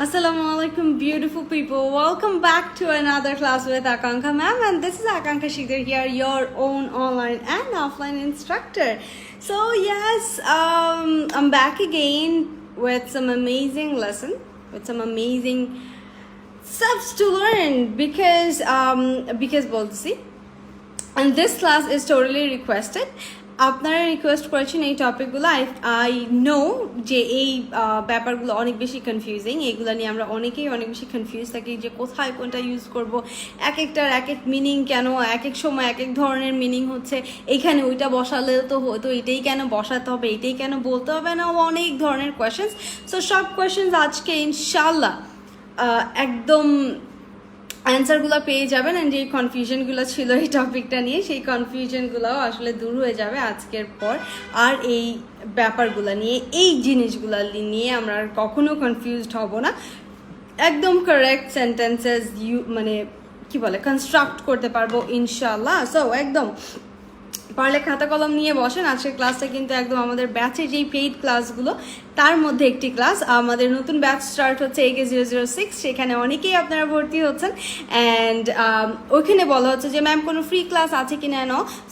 Assalamu alaikum, beautiful people. Welcome back to another class with Akanka ma'am, and this is Akanka Shikdar here, your own online and offline instructor. So yes, I'm back again with some amazing lesson, with some amazing stuff to learn because বলতেছি, and this class is totally requested. আপনারা request করেছেন এই টপিকগুলো। I know যে এই ব্যাপারগুলো অনেক বেশি কনফিউজিং, এইগুলো নিয়ে আমরা অনেকেই অনেক বেশি কনফিউজ থাকি যে কোথায় কোনটা ইউজ করব, এক একটার এক এক মিনিং কেন, এক এক সময় এক এক ধরনের মিনিং হচ্ছে, এইখানে ওইটা বসালে তো হতো, এটাই কেন বসাতে হবে, এটাই কেন বলতে হবে না, অনেক ধরনের কোয়েশ্চেন্স। সো সব কোয়েশ্চেন্স আজকে ইনশাল্লাহ একদম অ্যান্সারগুলো পেয়ে যাবেন, অ্যান্ড যে কনফিউশনগুলো ছিল এই টপিকটা নিয়ে, সেই কনফিউশনগুলোও আসলে দূর হয়ে যাবে আজকের পর। আর এই ব্যাপারগুলো নিয়ে, এই জিনিসগুলো নিয়ে আমরা আর কখনো কনফিউজড হব না। একদম কারেক্ট সেন্টেন্সেস মানে কি বলে কনস্ট্রাক্ট করতে পারবো ইনশাল্লাহ। সো একদম পারলে খাতা কলম নিয়ে বসেন। আজকের ক্লাসটা কিন্তু একদম আমাদের ব্যাচে যেই পেইড ক্লাসগুলো তার মধ্যে একটি ক্লাস। আমাদের নতুন ব্যাচ স্টার্ট হচ্ছে AK006, সেখানে অনেকেই আপনারা ভর্তি হচ্ছেন, অ্যান্ড ওইখানে বলা হচ্ছে যে ম্যাম কোনো ফ্রি ক্লাস আছে কি না।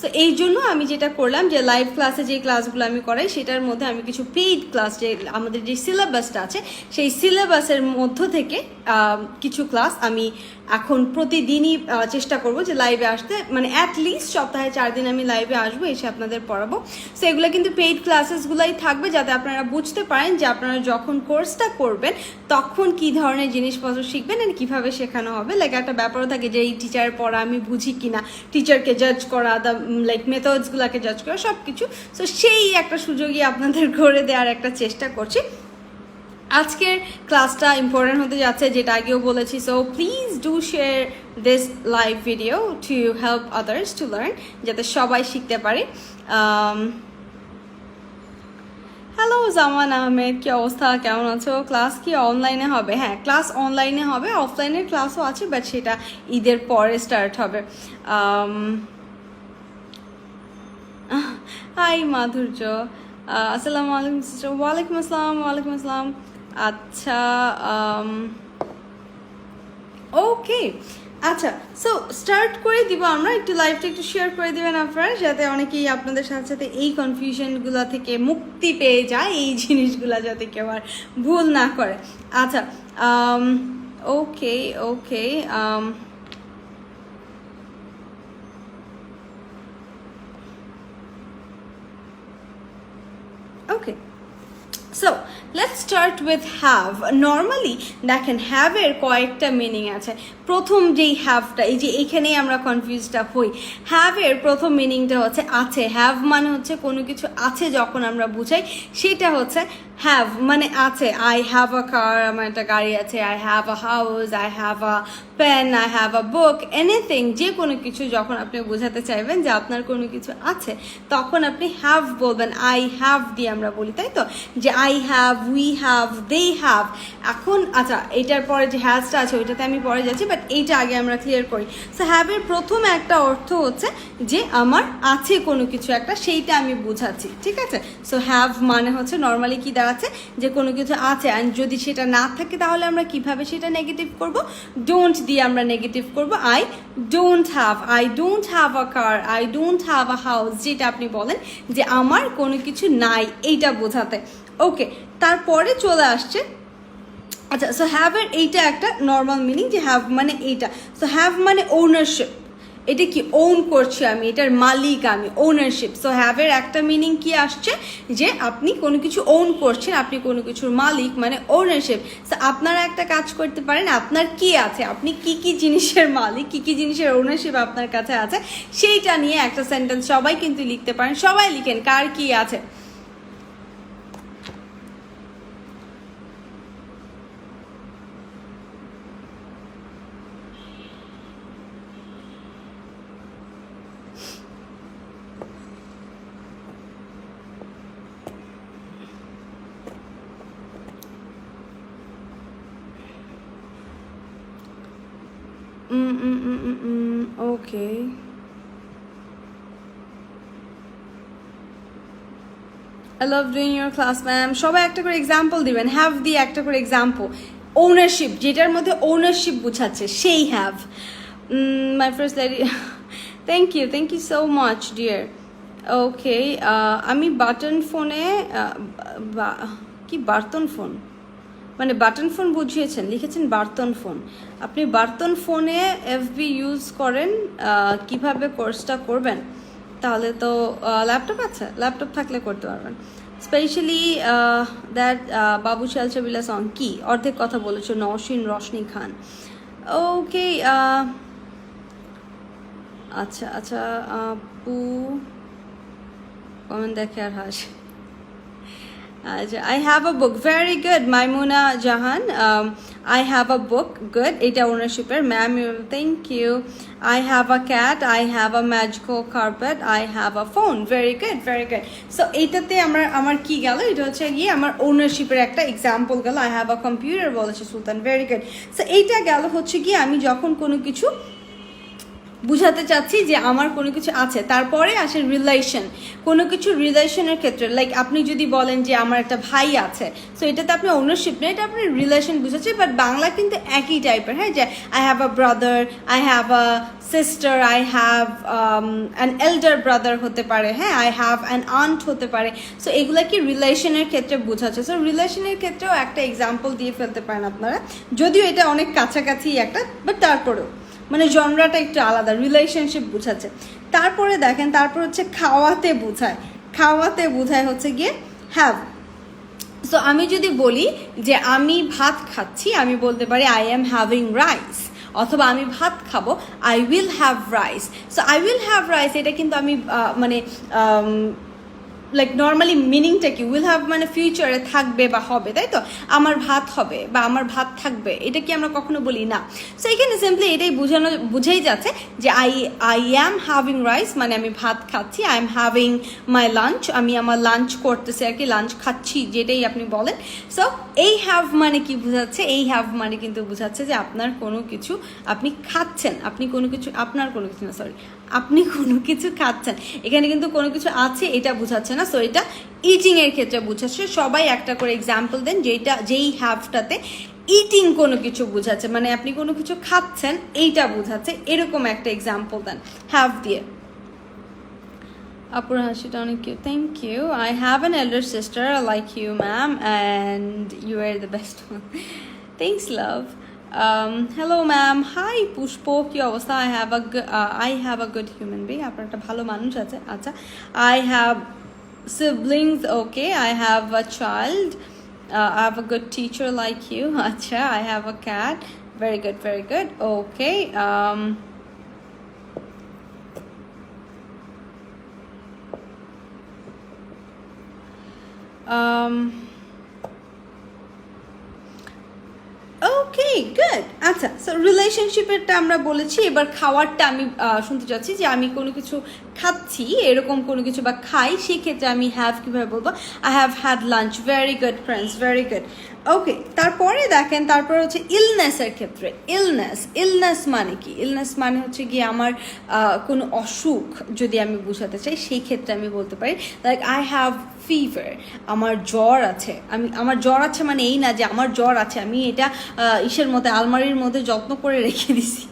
সো এই জন্য আমি যেটা করলাম যে লাইভ ক্লাসে যে ক্লাসগুলো আমি করাই সেটার মধ্যে আমি কিছু পেইড ক্লাস, যে আমাদের যে সিলেবাসটা আছে সেই সিলেবাসের মধ্য থেকে কিছু ক্লাস আমি এখন প্রতিদিনই চেষ্টা করব যে লাইভে আসতে, মানে অ্যাটলিস্ট সপ্তাহে 4 দিন আমি লাইভে আসবো, এসে আপনাদের পড়াবো। সো এগুলো কিন্তু পেইড ক্লাসেসগুলোই থাকবে, যাতে আপনারা বুঝতে পারেন যে আপনারা যখন কোর্সটা করবেন তখন কি ধরনের জিনিসপত্র শিখবেন আর কীভাবে শেখানো হবে। লাইক একটা ব্যাপারও থাকে যে এই টিচারের পড়া আমি বুঝি কিনা, টিচারকে জাজ করা, লাইক মেথডসগুলোকে জাজ করা, সব কিছু। সো সেই একটা সুযোগই আপনাদের করে দেওয়ার একটা চেষ্টা করছি। আজকের ক্লাসটা ইম্পর্টেন্ট হতে যাচ্ছে, যেটা আগেও বলেছি। So please do share this live video to help others to learn, যাতে সবাই শিখতে পারে। হ্যালো জামান আহমেদ, কি অবস্থা, কেমন আছো? ক্লাস কি অনলাইনে হবে? হ্যাঁ, ক্লাস অনলাইনে হবে, অফলাইনের ক্লাসও আছে, বাট সেটা ঈদের পরে স্টার্ট হবে। হাই মাধুর্য, আসসালামু আলাইকুম সিস্টার। ওয়ালাইকুম আসসালাম, ওয়ালাইকুম আসসালাম। আচ্ছা, ওকে, আচ্ছা, সো স্টার্ট করে দিব আমরা। একটু লাইভটা একটু শেয়ার করে দিবেন আপনারা, যাতে অনেকেই আপনাদের সাথে সাথে এই কনফিউশনগুলো থেকে মুক্তি পেয়ে যায়, এই জিনিসগুলো যাতে কেউ আর ভুল না করে। আচ্ছা, okay okay, okay, so let's start with have. Normally দেখেন হ্যাভের কয়েকটা মিনিং আছে। প্রথম যেই হ্যাভটা, এই যে এইখানেই আমরা কনফিউজটা হই। হ্যাভের প্রথম মিনিংটা হচ্ছে আছে। হ্যাভ মানে হচ্ছে কোনো কিছু আছে যখন আমরা বুঝাই, সেটা হচ্ছে হ্যাভ মানে আছে। আই হ্যাভ আ কার, আমার একটা গাড়ি আছে। I have a house, I have a pen, I have a book, anything, যে কোনো কিছু যখন আপনি বোঝাতে চাইবেন যে আপনার কোনো কিছু আছে, তখন আপনি হ্যাভ বলবেন। আই হ্যাভ দিয়ে আমরা বলি, তাই তো, যে I have, we have, they have. এখন আচ্ছা, এটার পরে যে হ্যাজটা আছে ওইটাতে আমি পরে যাচ্ছি, বাট এইটা আগে আমরা ক্লিয়ার করি। সো হ্যাভের প্রথম একটা অর্থ হচ্ছে যে আমার আছে কোনো কিছু একটা, সেইটা আমি বুঝাচ্ছি, ঠিক আছে। সো হ্যাভ মানে হচ্ছে নর্মালি কি দাঁড়াচ্ছে, যে কোনো কিছু আছে, আর যদি সেটা না থাকে তাহলে আমরা কিভাবে সেটা নেগেটিভ করব, ডোন্ট দিয়ে আমরা নেগেটিভ করব। I don't have, I don't have a car, I don't have a house, যেটা আপনি বলেন যে আমার কোনো কিছু নাই, এইটা বোঝাতে। ওকে, তারপরে চলে আসছে, আচ্ছা, সো হ্যাভের এইটা একটা নর্মাল মিনিং, যে হ্যাভ মানে এইটা। সো হ্যাভ মানে ওনারশিপ, এটা কি ওন করছি আমি, এটার মালিক আমি, ওনারশিপ। সো হ্যাভের একটা মিনিং কি আসছে, যে আপনি কোনো কিছু ওন করছেন, আপনি কোনো কিছুর মালিক, মানে ওনারশিপ। সো আপনারা একটা কাজ করতে পারেন, আপনার কি আছে, আপনি কি কি জিনিসের মালিক, কি কি জিনিসের ওনারশিপ আপনার কাছে আছে, সেইটা নিয়ে একটা সেন্টেন্স সবাই কিন্তু লিখতে পারেন। সবাই লিখেন কার কি আছে। Okay. I love doing your class, ma'am. সবাই একটা করে এক্সাম্পল দিবেন, হ্যাভ দিয়ে একটা করে এক্সাম্পল। ওনারশিপ, যেটার মধ্যে ওনারশিপ বোঝাচ্ছে সেই have. My first lady, thank you so much dear. Okay, আমি বাটন ফোনে কি বার্তন ফোন, মানে বাটন ফোন বুঝিয়েছেন, লিখেছেন বার্তন ফোন। আপনি বার্তন ফোনে এফবি ইউজ করেন, কিভাবে কোর্সটা করবেন? তাহলে তো ল্যাপটপ আছে, ল্যাপটপ থাকলে করতে পারবেন। স্পেশালি দ্যাট বাবু শালচাবিলা সং কি অর্ধেক কথা বলেছো নওশিন রশনি খান। ওকে, আচ্ছা আচ্ছা আপু কমেন্ট দেখে আর হাস। I have a book, very good, Maimuna Jahan. I have a book, good. Eta ownership, ma'am. Thank you. I have a cat. I have a magical carpet. I have a phone. Very good, very good. So এটাতে আমার কি গেল? এটা হচ্ছে গিয়ে আমার ওনারশিপের একটা example গেল। I have a computer বলেছে সুলতান, very good. So এইটা গেল হচ্ছে গিয়ে আমি যখন কোনো কিছু বুঝাতে চাচ্ছি যে আমার কোনো কিছু আছে, তারপরে আসে রিলেশন। কোনো কিছু রিলেশনের ক্ষেত্রে লাইক আপনি যদি বলেন যে আমার একটা ভাই আছে, সো এটাতে আপনি ওনারশিপ না, এটা আপনি রিলেশন বুঝাচ্ছে। বাট বাংলা কিন্তু একই টাইপের, হ্যাঁ, যে I have a brother, I have a sister, I have an elder brother হতে পারে, হ্যাঁ, আই হ্যাভ অ্যান আন্ট হতে পারে। সো এগুলা কি রিলেশনের ক্ষেত্রে বোঝাচ্ছে। সো রিলেশনের ক্ষেত্রেও একটা এক্সাম্পল দিয়ে ফেলতে পারেন আপনারা, যদিও এটা অনেক কাছাকাছি একটা, বাট তারপরেও মানে জনরাটা একটু আলাদা, রিলেশনশিপ বোঝাচ্ছে। তারপরে দেখেন, তারপর হচ্ছে খাওয়াতে বোঝায়, খাওয়াতে বোঝায় হচ্ছে গিয়ে হ্যাভ। সো আমি যদি বলি যে আমি ভাত খাচ্ছি, আমি বলতে পারি আই এম হ্যাভিং রাইস, অথবা আমি ভাত খাবো I will have rice. So I will have rice এটা কিন্তু আমি মানে লাইক নর্মালি মিনিংটা কি, উইল হ্যাভ মানে ফিউচারে থাকবে বা হবে, তাই তো? আমার ভাত হবে বা আমার ভাত থাকবে, এটা কি আমরা কখনো বলি না। সো এখানে সিম্পলি এটাই বুঝেই যাচ্ছে যে আই অ্যাম হ্যাভিং রাইস মানে আমি ভাত খাচ্ছি, I am having my lunch, আমি আমার লাঞ্চ করতেছি আর কি, লাঞ্চ খাচ্ছি যেটাই আপনি বলেন। সো এই হ্যাভ মানে কি বোঝাচ্ছে? এই হ্যাভ মানে কিন্তু বোঝাচ্ছে যে আপনার কোনো কিছু আপনি খাচ্ছেন, আপনি কোনো কিছু, আপনার কোনো কিছু না, সরি, আপনি কোনো কিছু খাচ্ছেন। এখানে কিন্তু কোনো কিছু আছে এটা বোঝাচ্ছে না। সো এটা ইটিং এর ক্ষেত্রে বোঝাচ্ছে। সবাই একটা করে এক্সাম্পল দেন যেই হ্যাভটাতে ইটিং কোনো কিছু বোঝাচ্ছে, মানে আপনি কোনো কিছু খাচ্ছেন এইটা বোঝাচ্ছে, এরকম একটা এক্সাম্পল দেন হ্যাভ দিয়ে। আপুর হাসিটা অনেক cute, thank you. I have an elder sister like you ma'am and you are the best one, thanks love. Hello ma'am, hi Pushpa, কি অবস্থা? I have a good human being, আপনার একটা ভালো মানুষ আছে। আচ্ছা, I have siblings, okay, I have a child, I have a good teacher like you. Acha, I have a cat, very good, very good. Okay, okay good. আচ্ছা, so রিলেশনশিপেরটা আমরা বলেছি, এবার খাওয়ারটা আমি শুনতে চাচ্ছি যে আমি কোনো কিছু খাচ্ছি, এরকম কোনো কিছু বা খাই, সেক্ষেত্রে আমি হ্যাভ কীভাবে বলবো? I have had lunch, very good friends, very good. Okay, তারপরে দেখেন, তারপরে হচ্ছে ইলনেসের ক্ষেত্রে, ইলনেস মানে কি? ইলনেস মানে হচ্ছে গিয়ে আমার কোনো অসুখ যদি আমি বোঝাতে চাই, সেই ক্ষেত্রে আমি বলতে পারি লাইক আই হ্যাভ ফিভার, আমার জ্বর আছে। আমার জ্বর আছে মানে এই না যে আমার জ্বর আছে আমি এটা ইসের মধ্যে আলমারির মধ্যে যত্ন করে রেখে দিছি,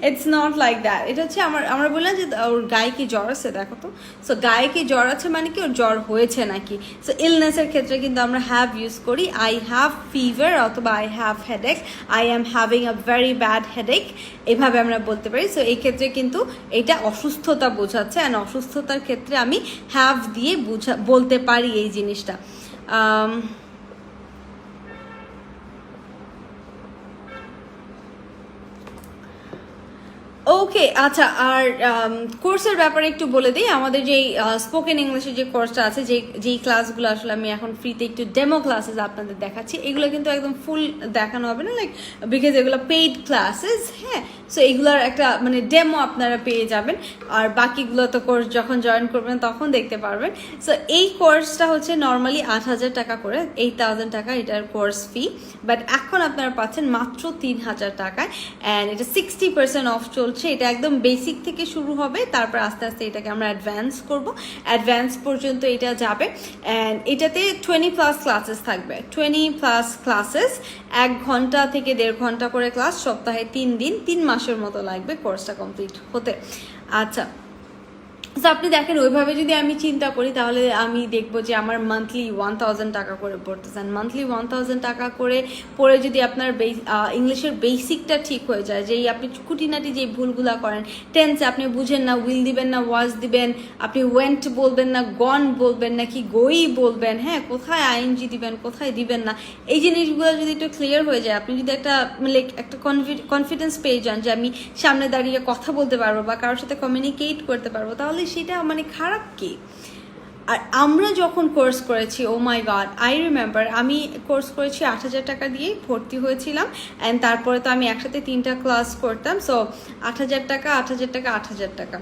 ইটস নট লাইক দ্যাট। এটা হচ্ছে আমরা বললাম যে ওর গায়ে কি জ্বর আছে, দেখো তো। সো গায়ে কি জ্বর আছে মানে কি ওর জ্বর হয়েছে নাকি। সো ইলনেসের ক্ষেত্রে কিন্তু আমরা হ্যাভ ইউজ করি, আই হ্যাভ ফিভার অথবা I have headache, I am having a very bad headache, এভাবে আমরা বলতে পারি। সো এই ক্ষেত্রে কিন্তু এটা অসুস্থতা বোঝাচ্ছে, অ্যান্ড অসুস্থতার ক্ষেত্রে আমি হ্যাভ দিয়ে বলতে পারি এই জিনিসটা। ওকে, আচ্ছা, আর কোর্সের ব্যাপারে একটু বলে দিই। আমাদের যেই স্পোকেন ইংলিশের যে কোর্সটা আছে, যেই ক্লাসগুলো আসলে আমি এখন ফ্রিতে একটু ডেমো ক্লাসেস আপনাদের দেখাচ্ছি, এগুলো কিন্তু একদম ফুল দেখানো হবে না, লাইক বিকজ এগুলো পেইড ক্লাসেস, হ্যাঁ। সো এগুলোর একটা মানে ডেমো আপনারা পেয়ে যাবেন, আর বাকিগুলো তো কোর্স যখন জয়েন করবেন তখন দেখতে পারবেন। সো এই কোর্সটা হচ্ছে নর্মালি 8,000 টাকা করে, 8,000 টাকা এটার কোর্স ফি, বাট এখন আপনারা পাচ্ছেন মাত্র 3,000 টাকায়, অ্যান্ড এটা 60% অফ চলছে। হচ্ছে এটা একদম বেসিক থেকে শুরু হবে, তারপর আস্তে আস্তে এটাকে আমরা অ্যাডভান্স করব, অ্যাডভান্স পর্যন্ত এটা যাবে। অ্যান্ড এটাতে 20+ ক্লাসেস থাকবে, 20+ ক্লাসেস, 1 ঘন্টা থেকে 1.5 ঘন্টা করে ক্লাস, সপ্তাহে 3 দিন, 3 মাসের মতো লাগবে কোর্সটা কমপ্লিট হতে। আচ্ছা, তো আপনি দেখেন ওইভাবে যদি আমি চিন্তা করি তাহলে আমি দেখবো যে আমার মান্থলি 1000 টাকা করে পড়তেছেন, মান্থলি 1000 টাকা করে পড়ে যদি আপনার ইংলিশের বেসিকটা ঠিক হয়ে যায়, যেই আপনি খুঁটিনাটি যেই ভুলগুলা করেন, টেন্সে আপনি বুঝেন না উইল দিবেন না ওয়াজ দিবেন, আপনি ওয়েন্ট বলবেন না গন বলবেন নাকি গোই বলবেন, হ্যাঁ কোথায় আইএনজি দিবেন কোথায় দিবেন না, এই জিনিসগুলো যদি একটু ক্লিয়ার হয়ে যায়, আপনি যদি একটা একটা কনফিডেন্স পেয়ে যান যে আমি সামনে দাঁড়িয়ে কথা বলতে পারবো বা কারোর সাথে কমিউনিকেট করতে পারবো, তাহলে সেটা মানে খারাপ কি? আর আমরা যখন কোর্স করেছি, ও মাই গড, আই রিমেম্বার আমি কোর্স করেছি 8000 টাকা দিয়েই ভর্তি হয়েছিলাম। অ্যান্ড তারপরে তো আমি একসাথে 3টা ক্লাস করতাম, সো 8000 টাকা 8000 টাকা 8000 টাকা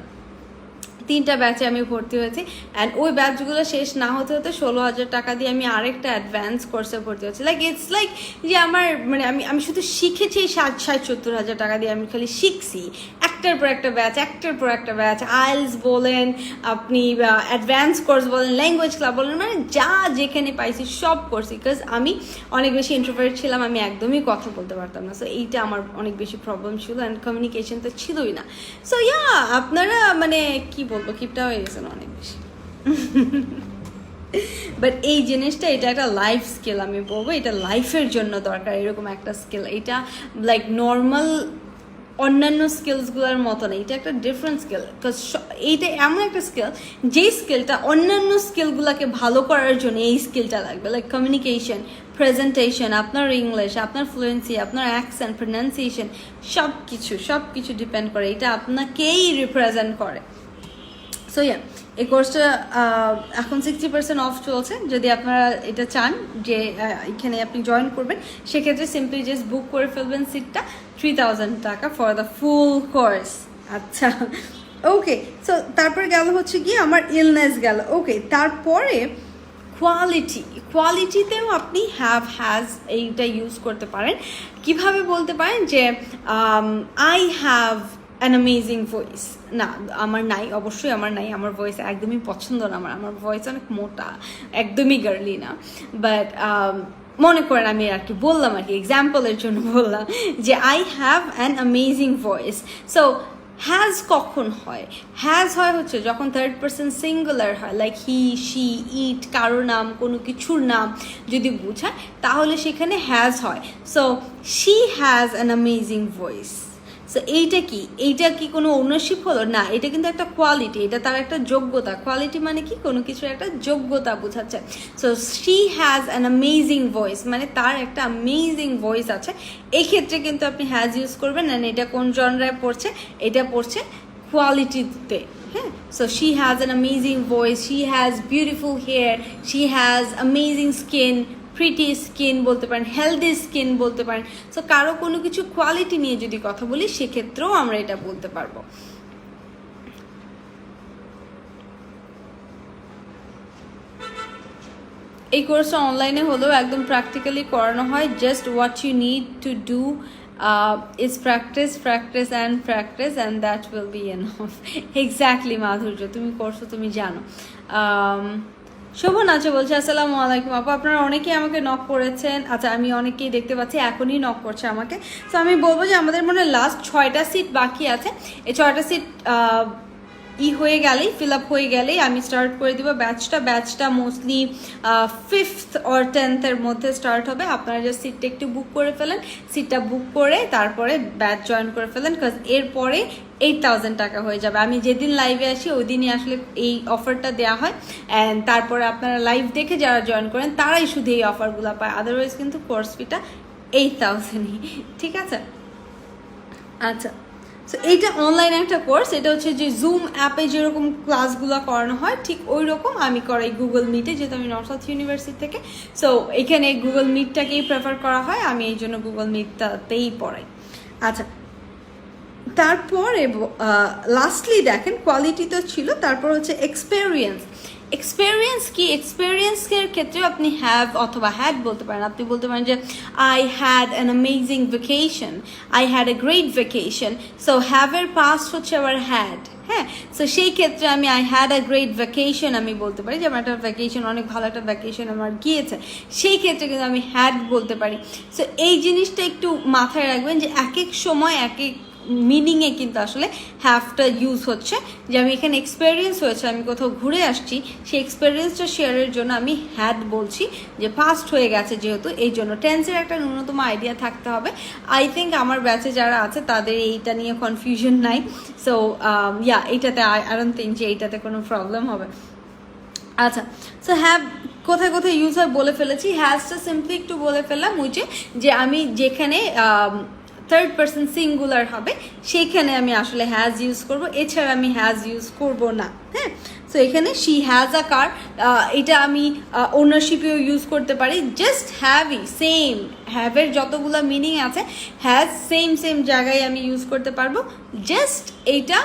3টা ব্যাচে আমি ভর্তি হয়েছি। অ্যান্ড ওই ব্যাচগুলো শেষ না হতে হতে 16000 টাকা দিয়ে আমি আরেকটা অ্যাডভান্স কোর্সে ভর্তি হচ্ছি। লাইক ইটস লাইক যে আমার মানে আমি শুধু শিখেছি 60-70 হাজার টাকা দিয়ে, আমি খালি শিখছি একটার পর একটা ব্যাচ, একটার পর একটা ব্যাচ, আইএলস বলেন, আপনি অ্যাডভান্স কোর্স বলেন, ল্যাঙ্গুয়েজ ক্লাব বলেন, মানে যা যেখানে পাইছি সব করছি। বিকজ আমি অনেক বেশি ইন্ট্রোভার্ট ছিলাম, আমি একদমই কথা বলতে পারতাম না, সো এইটা আমার অনেক বেশি প্রবলেম ছিল। অ্যান্ড কমিউনিকেশন তো ছিলই না। সো ইয়া, আপনারা মানে কি বলবো, কিপটা হয়ে গেছেন অনেক বেশি। বাট এই জিনিসটা, এটা একটা লাইফ স্কিল, আমি বলবো এটা লাইফের জন্য দরকার এরকম একটা স্কিল। এটা লাইক নর্মাল অন্যান্য স্কিলসগুলোর মতো না, এটা একটা ডিফারেন্ট স্কিল। বিকজ এইটা এমন একটা স্কিল যেই স্কিলটা অন্যান্য স্কিলগুলোকে ভালো করার জন্য এই স্কিলটা লাগবে। লাইক কমিউনিকেশন, প্রেজেন্টেশন, আপনার ইংলিশ, আপনার ফ্লুয়েন্সি, আপনার অ্যাকসেন্ট, প্রনাউন্সিয়েশন, সব কিছু ডিপেন্ড করে, এটা আপনাকেই রিপ্রেজেন্ট করে। সো ইয়া, এই কোর্সটা এখন 60% অফ চলছে। যদি আপনারা এটা চান যে এখানে আপনি জয়েন করবেন, সেক্ষেত্রে সিম্পলি জাস্ট বুক করে ফেলবেন সিটটা, 3000 টাকা ফর দ্য ফুল কোর্স। আচ্ছা, ওকে। সো তারপরে গেল হচ্ছে কি আমার ইলনেস গেল। ওকে, তারপরে কোয়ালিটিতেও আপনি হ্যাজ এইটা ইউজ করতে পারেন। কিভাবে বলতে পারেন যে I have an amazing voice. না, আমার নাই, অবশ্যই আমার নাই, আমার ভয়েস একদমই পছন্দ না, আমার ভয়েস অনেক মোটা, একদমই গার্লি না। বাট মনে করেন আমি আর কি বললাম, আর কি এক্সাম্পলের জন্য বললাম যে I have an amazing voice. So has কখন হয়? হ্যাজ হয় হচ্ছে যখন 3rd person সিঙ্গুলার হয়, লাইক হি, শি, ইট, কারো নাম, কোনো কিছুর নাম যদি বোঝায় তাহলে সেখানে হ্যাজ হয়। So she has an amazing voice. So এইটা কি কোনো ওনারশিপ হলো না? এটা কিন্তু একটা কোয়ালিটি, এটা তার একটা যোগ্যতা। কোয়ালিটি মানে কি? কোনো কিছুর একটা যোগ্যতা বোঝাচ্ছে। So she has an amazing voice মানে তার একটা অ্যামেজিং ভয়েস আছে। এই ক্ষেত্রে কিন্তু আপনি হ্যাজ ইউজ করবেন। অ্যান্ড এটা কোন জনরায় পড়ছে? এটা পড়ছে কোয়ালিটিতে। হ্যাঁ, so she has an amazing voice, she has beautiful hair, she has amazing skin, pretty skin বলতে পারেন, হেলদি স্কিন বলতে পারেন। সো কারো কোনো কিছু কোয়ালিটি নিয়ে যদি কথা বলি সেক্ষেত্রেও আমরা এটা বলতে পারবো। এই কোর্সটা অনলাইনে হলেও একদম প্র্যাকটিক্যালি করানো হয়। Just what you need to do is practice and that will be enough. Exactly মাধুর্য, তুমি করছো, তুমি জানো। শোভন আছে বলছে আসসালামু আলাইকুম আপু, আপনারা অনেকেই আমাকে নক করেছেন। আচ্ছা, আমি অনেকেই দেখতে পাচ্ছি এখনই নক করছে আমাকে। তো আমি বলবো যে আমাদের মনে হয় লাস্ট 6টা সিট বাকি আছে। এই 6টা সিট হয়ে গেলেই, ফিল আপ হয়ে গেলেই আমি স্টার্ট করে দিব ব্যাচটা মোস্টলি 5th or 10th এর মধ্যে স্টার্ট হবে। আপনারা যে সিটটা একটু বুক করে ফেলেন, সিটটা বুক করে তারপরে ব্যাচ জয়েন করে ফেলেন, বিকজ এরপরে 8000 টাকা হয়ে যাবে। আমি যেদিন লাইভে আসি ওই দিনই আসলে এই অফারটা দেওয়া হয়। অ্যান্ড তারপরে আপনারা লাইভ দেখে যারা জয়েন করেন তারাই শুধু এই অফারগুলো পায়, আদারওয়াইজ কিন্তু কোর্স ফিটা 8000ই। ঠিক আছে? আচ্ছা, সো এইটা অনলাইন একটা কোর্স। এটা হচ্ছে যে জুম অ্যাপে যেরকম ক্লাসগুলো করানো হয় ঠিক ওই রকম আমি করাই গুগল মিটে, যেহেতু আমি নর্থ সাউথ ইউনিভার্সিটি থেকে। সো এখানে গুগল মিটটাকেই প্রেফার করা হয়, আমি এই জন্য গুগল মিটটাতেই পড়াই। আচ্ছা, তারপরে লাস্টলি দেখেন কোয়ালিটি তো ছিল, তারপর হচ্ছে এক্সপেরিয়েন্স কি, এক্সপেরিয়েন্সের ক্ষেত্রে আপনি হ্যাভ অথবা হ্যাড বলতে পারেন। আপনি বলতে পারেন যে I had an amazing vacation, I had a great vacation. So হ্যাভের পাস্ট হচ্ছে আবার হ্যাড। হ্যাঁ, সো সেই ক্ষেত্রে আমি I had a great vacation আমি বলতে পারি যে আমার একটা ভ্যাকেশন, অনেক ভালো একটা ভ্যাকেশন আমার গিয়েছে, সেই ক্ষেত্রে কিন্তু আমি হ্যাড বলতে পারি। সো এই জিনিসটা একটু মাথায় রাখবেন যে এক এক সময় এক এক মিনিংয়ে কিন্তু আসলে হ্যাভটা ইউজ হচ্ছে। যে আমি এখানে এক্সপেরিয়েন্স হয়েছে, আমি কোথাও ঘুরে আসছি, সেই এক্সপেরিয়েন্সটা শেয়ারের জন্য আমি হ্যাড বলছি, যে পাস্ট হয়ে গেছে যেহেতু, এই জন্য টেন্সের একটা ন্যূনতম আইডিয়া থাকতে হবে। আই থিঙ্ক আমার ব্যাচে যারা আছে তাদের এইটা নিয়ে কনফিউশন নাই। সো এইটাতে আই ডোন্ট থিঙ্ক যে এইটাতে কোনো প্রবলেম হবে। আচ্ছা, সো হ্যাভ কোথায় কোথায় ইউজ হয় বলে ফেলেছি। হ্যাজটা সিম্পলি একটু বলে ফেললাম, ওই যে আমি যেখানে থার্ড পার্সন সিঙ্গুলার হবে সেইখানে আমি আসলে হ্যাজ ইউজ করব, এছাড়া আমি হ্যাজ ইউজ করব না। হ্যাঁ, সো এখানে শি হ্যাজ আ কার, এটা আমি ওনারশিপেও ইউজ করতে পারি। জাস্ট হ্যাভই সেম, হ্যাভের যতগুলো মিনিং আছে হ্যাজ সেম জায়গায় আমি ইউজ করতে পারবো, জাস্ট এইটা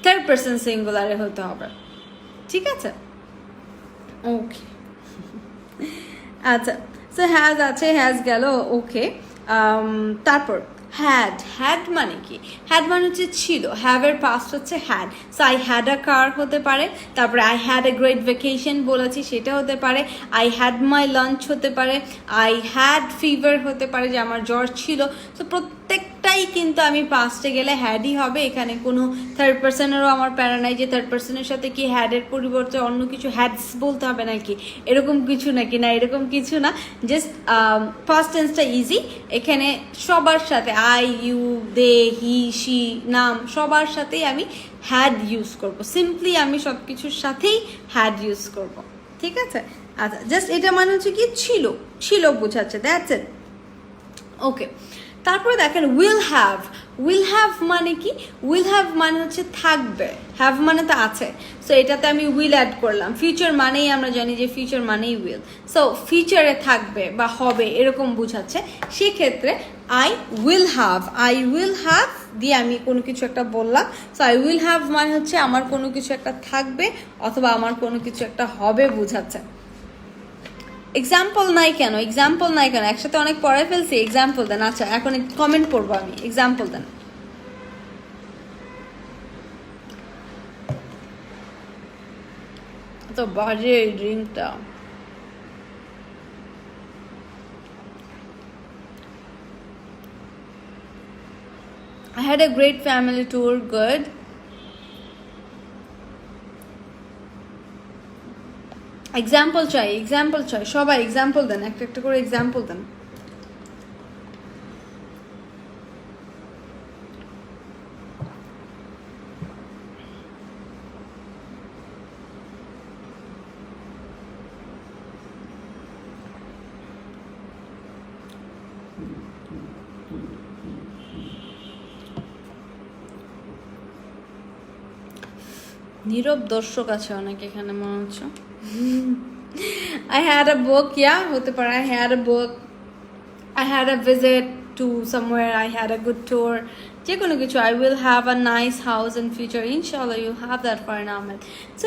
থার্ড পার্সন সিঙ্গুলারে হতে হবে। ঠিক আছে, ওকে। আচ্ছা, সো হ্যাজ আছে, হ্যাজ গেল, ওকে। তারপর হ্যাড মানে কি? হ্যাড মানে হচ্ছে ছিল, হ্যাভের পাস্ট হচ্ছে had. So I had a car হতে পারে, তারপরে I had a great vacation বলেছি সেটা হতে পারে, আই হ্যাড মাই লাঞ্চ হতে পারে, আই হ্যাড ফিভার হতে পারে যে আমার জ্বর ছিল। তো প্রত্যেকটাই কিন্তু আমি পাস্টে গেলে হ্যাডই হবে। এখানে কোনো থার্ড পার্সনেরও আমার প্যারা নাই যে থার্ড পার্সনের সাথে কি হ্যাডের পরিবর্তে অন্য কিছু হ্যাডস বলতে হবে নাকি, এরকম কিছু নাকি, না এরকম কিছু না। জাস্ট ফার্স্ট টেন্সটা ইজি, এখানে সবার সাথে I, you, they, he, she, নাম সবার সাথেই আমি হ্যাড ইউজ করব। সিম্পলি আমি সব কিছুর সাথেই হ্যাড ইউজ করব। ঠিক আছে, আচ্ছা, জাস্ট এটা মানে হচ্ছে কি ছিল বোঝাচ্ছে, দ্যাটস ইট। ওকে, তারপরে দেখেন উইল হ্যাভ মানে কি? উইল হ্যাভ মানে হচ্ছে থাকবে, হ্যাভ মানে তো আছে, সো এটাতে আমি উইল অ্যাড করলাম। ফিউচার মানেই আমরা জানি যে ফিউচার মানেই উইল, সো ফিউচারে থাকবে বা হবে এরকম বোঝাচ্ছে। সেক্ষেত্রে আই উইল হ্যাভ দিয়ে আমি কোনো কিছু একটা বললাম। সো আই উইল হ্যাভ মানে হচ্ছে আমার কোনো কিছু একটা থাকবে অথবা আমার কোনো কিছু একটা হবে বোঝাচ্ছে। এক্সাম্পল নাই কেন? একসাথে অনেক পড়ে ফেলছি, এক্সাম্পল দেন। আচ্ছা, এখন কমেন্ট পড়বো আমি, এক্সাম্পল দেন। তো বাজে এই ড্রিঙ্কটা। I had a great family tour, good. Example চাই সবাই, এক্সাম্পল দেন, একটা করে এক্সাম্পল দেন। নীরব দর্শক আছে অনেক এখানে মনে হচ্ছে। I had a book, হতে পারে I had a book, I had a visit to somewhere, I had a good tour, যে কোনো কিছু। I will have a nice house in future, inshallah you have that for an Ahmed. So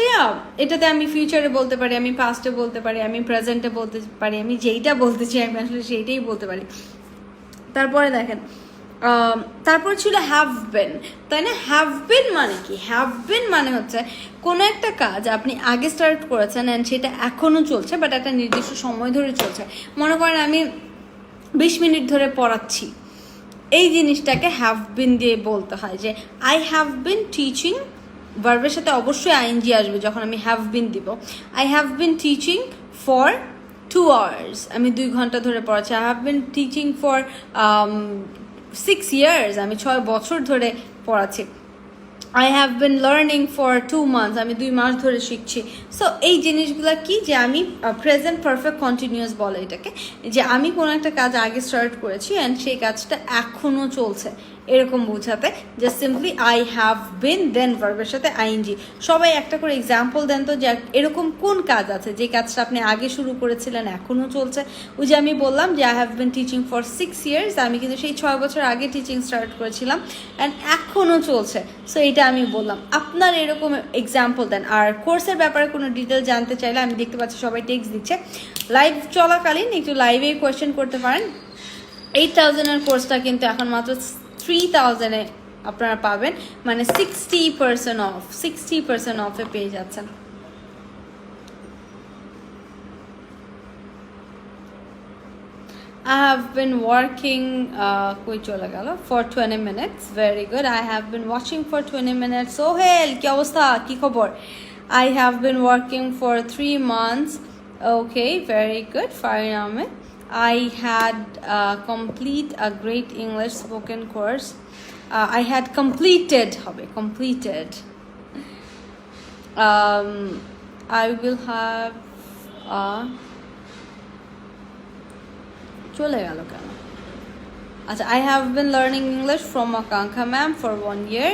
এটাতে আমি ফিউচারে বলতে পারি, আমি পাস্টে বলতে পারি, আমি প্রেজেন্টে বলতে পারি, আমি যেইটা বলতে চাই আমি আসলে সেইটাই বলতে পারি। তারপরে দেখেন, তারপর ছিল হ্যাভ বিন, তাই না? হ্যাভ বিন মানে কি? হ্যাভ বিন মানে হচ্ছে কোনো একটা কাজ আপনি আগে স্টার্ট করেছেন অ্যান্ড সেটা এখনও চলছে, বাট একটা নির্দিষ্ট সময় ধরে চলছে। মনে করেন আমি 20 মিনিট ধরে পড়াচ্ছি, এই জিনিসটাকে হ্যাভ বিন দিয়ে বলতে হয় যে আই হ্যাভ বিন টিচিং, ভার্বের সাথে অবশ্যই আইএনজি আসবে যখন আমি হ্যাভ বিন দিব। I have been teaching for 2 hours, আমি 2 ঘন্টা ধরে পড়াচ্ছি। I have been teaching for 6 years, আমি 6 বছর ধরে পড়াচ্ছি। I have been learning for 2 months, আমি 2 মাস ধরে শিখছি। সো এই জিনিসগুলো কি, যে আমি প্রেজেন্ট পারফেক্ট কন্টিনিউয়াস বলে এটাকে, যে আমি কোনো একটা কাজ আগে স্টার্ট করেছি অ্যান্ড সেই কাজটা এখনও চলছে, এরকম বোঝাতে, just simply I have been then ভার্বের সাথে আইএনজি। সবাই একটা করে এক্সাম্পল দেন তো, যে এরকম কোন কাজ আছে যে কাজটা আপনি আগে শুরু করেছিলেন এখনও চলছে। ওই যে আমি বললাম যে I have been teaching for 6 years, আমি কিন্তু সেই 6 বছর আগে টিচিং স্টার্ট করেছিলাম অ্যান্ড এখনও চলছে। সো এটা আমি বললাম, আপনার এরকম এক্সাম্পল দেন। আর কোর্সের ব্যাপারে কোনো ডিটেল জানতে চাইলে আমি দেখতে পাচ্ছি সবাই টেক্সট দিচ্ছে, লাইভ চলাকালীন একটু লাইভেই কোয়েশ্চেন করতে পারেন। 8,000-এর কোর্সটা কিন্তু এখন মাত্র 3,000-এ আপনারা পাবেন, মানে 60% অফে পেয়ে যাচ্ছেন। I have been working for 20 minutes. Very good. I have been watching for 20 minutes. Sohel, কি অবস্থা, কি খবর? I have been working for 3 months. Okay, very good. Farin Ahmed. I had complete a great English spoken course. I had completed. I will have চলে গেল কেন? আচ্ছা, I have been learning English from Akankha ma'am for 1 year.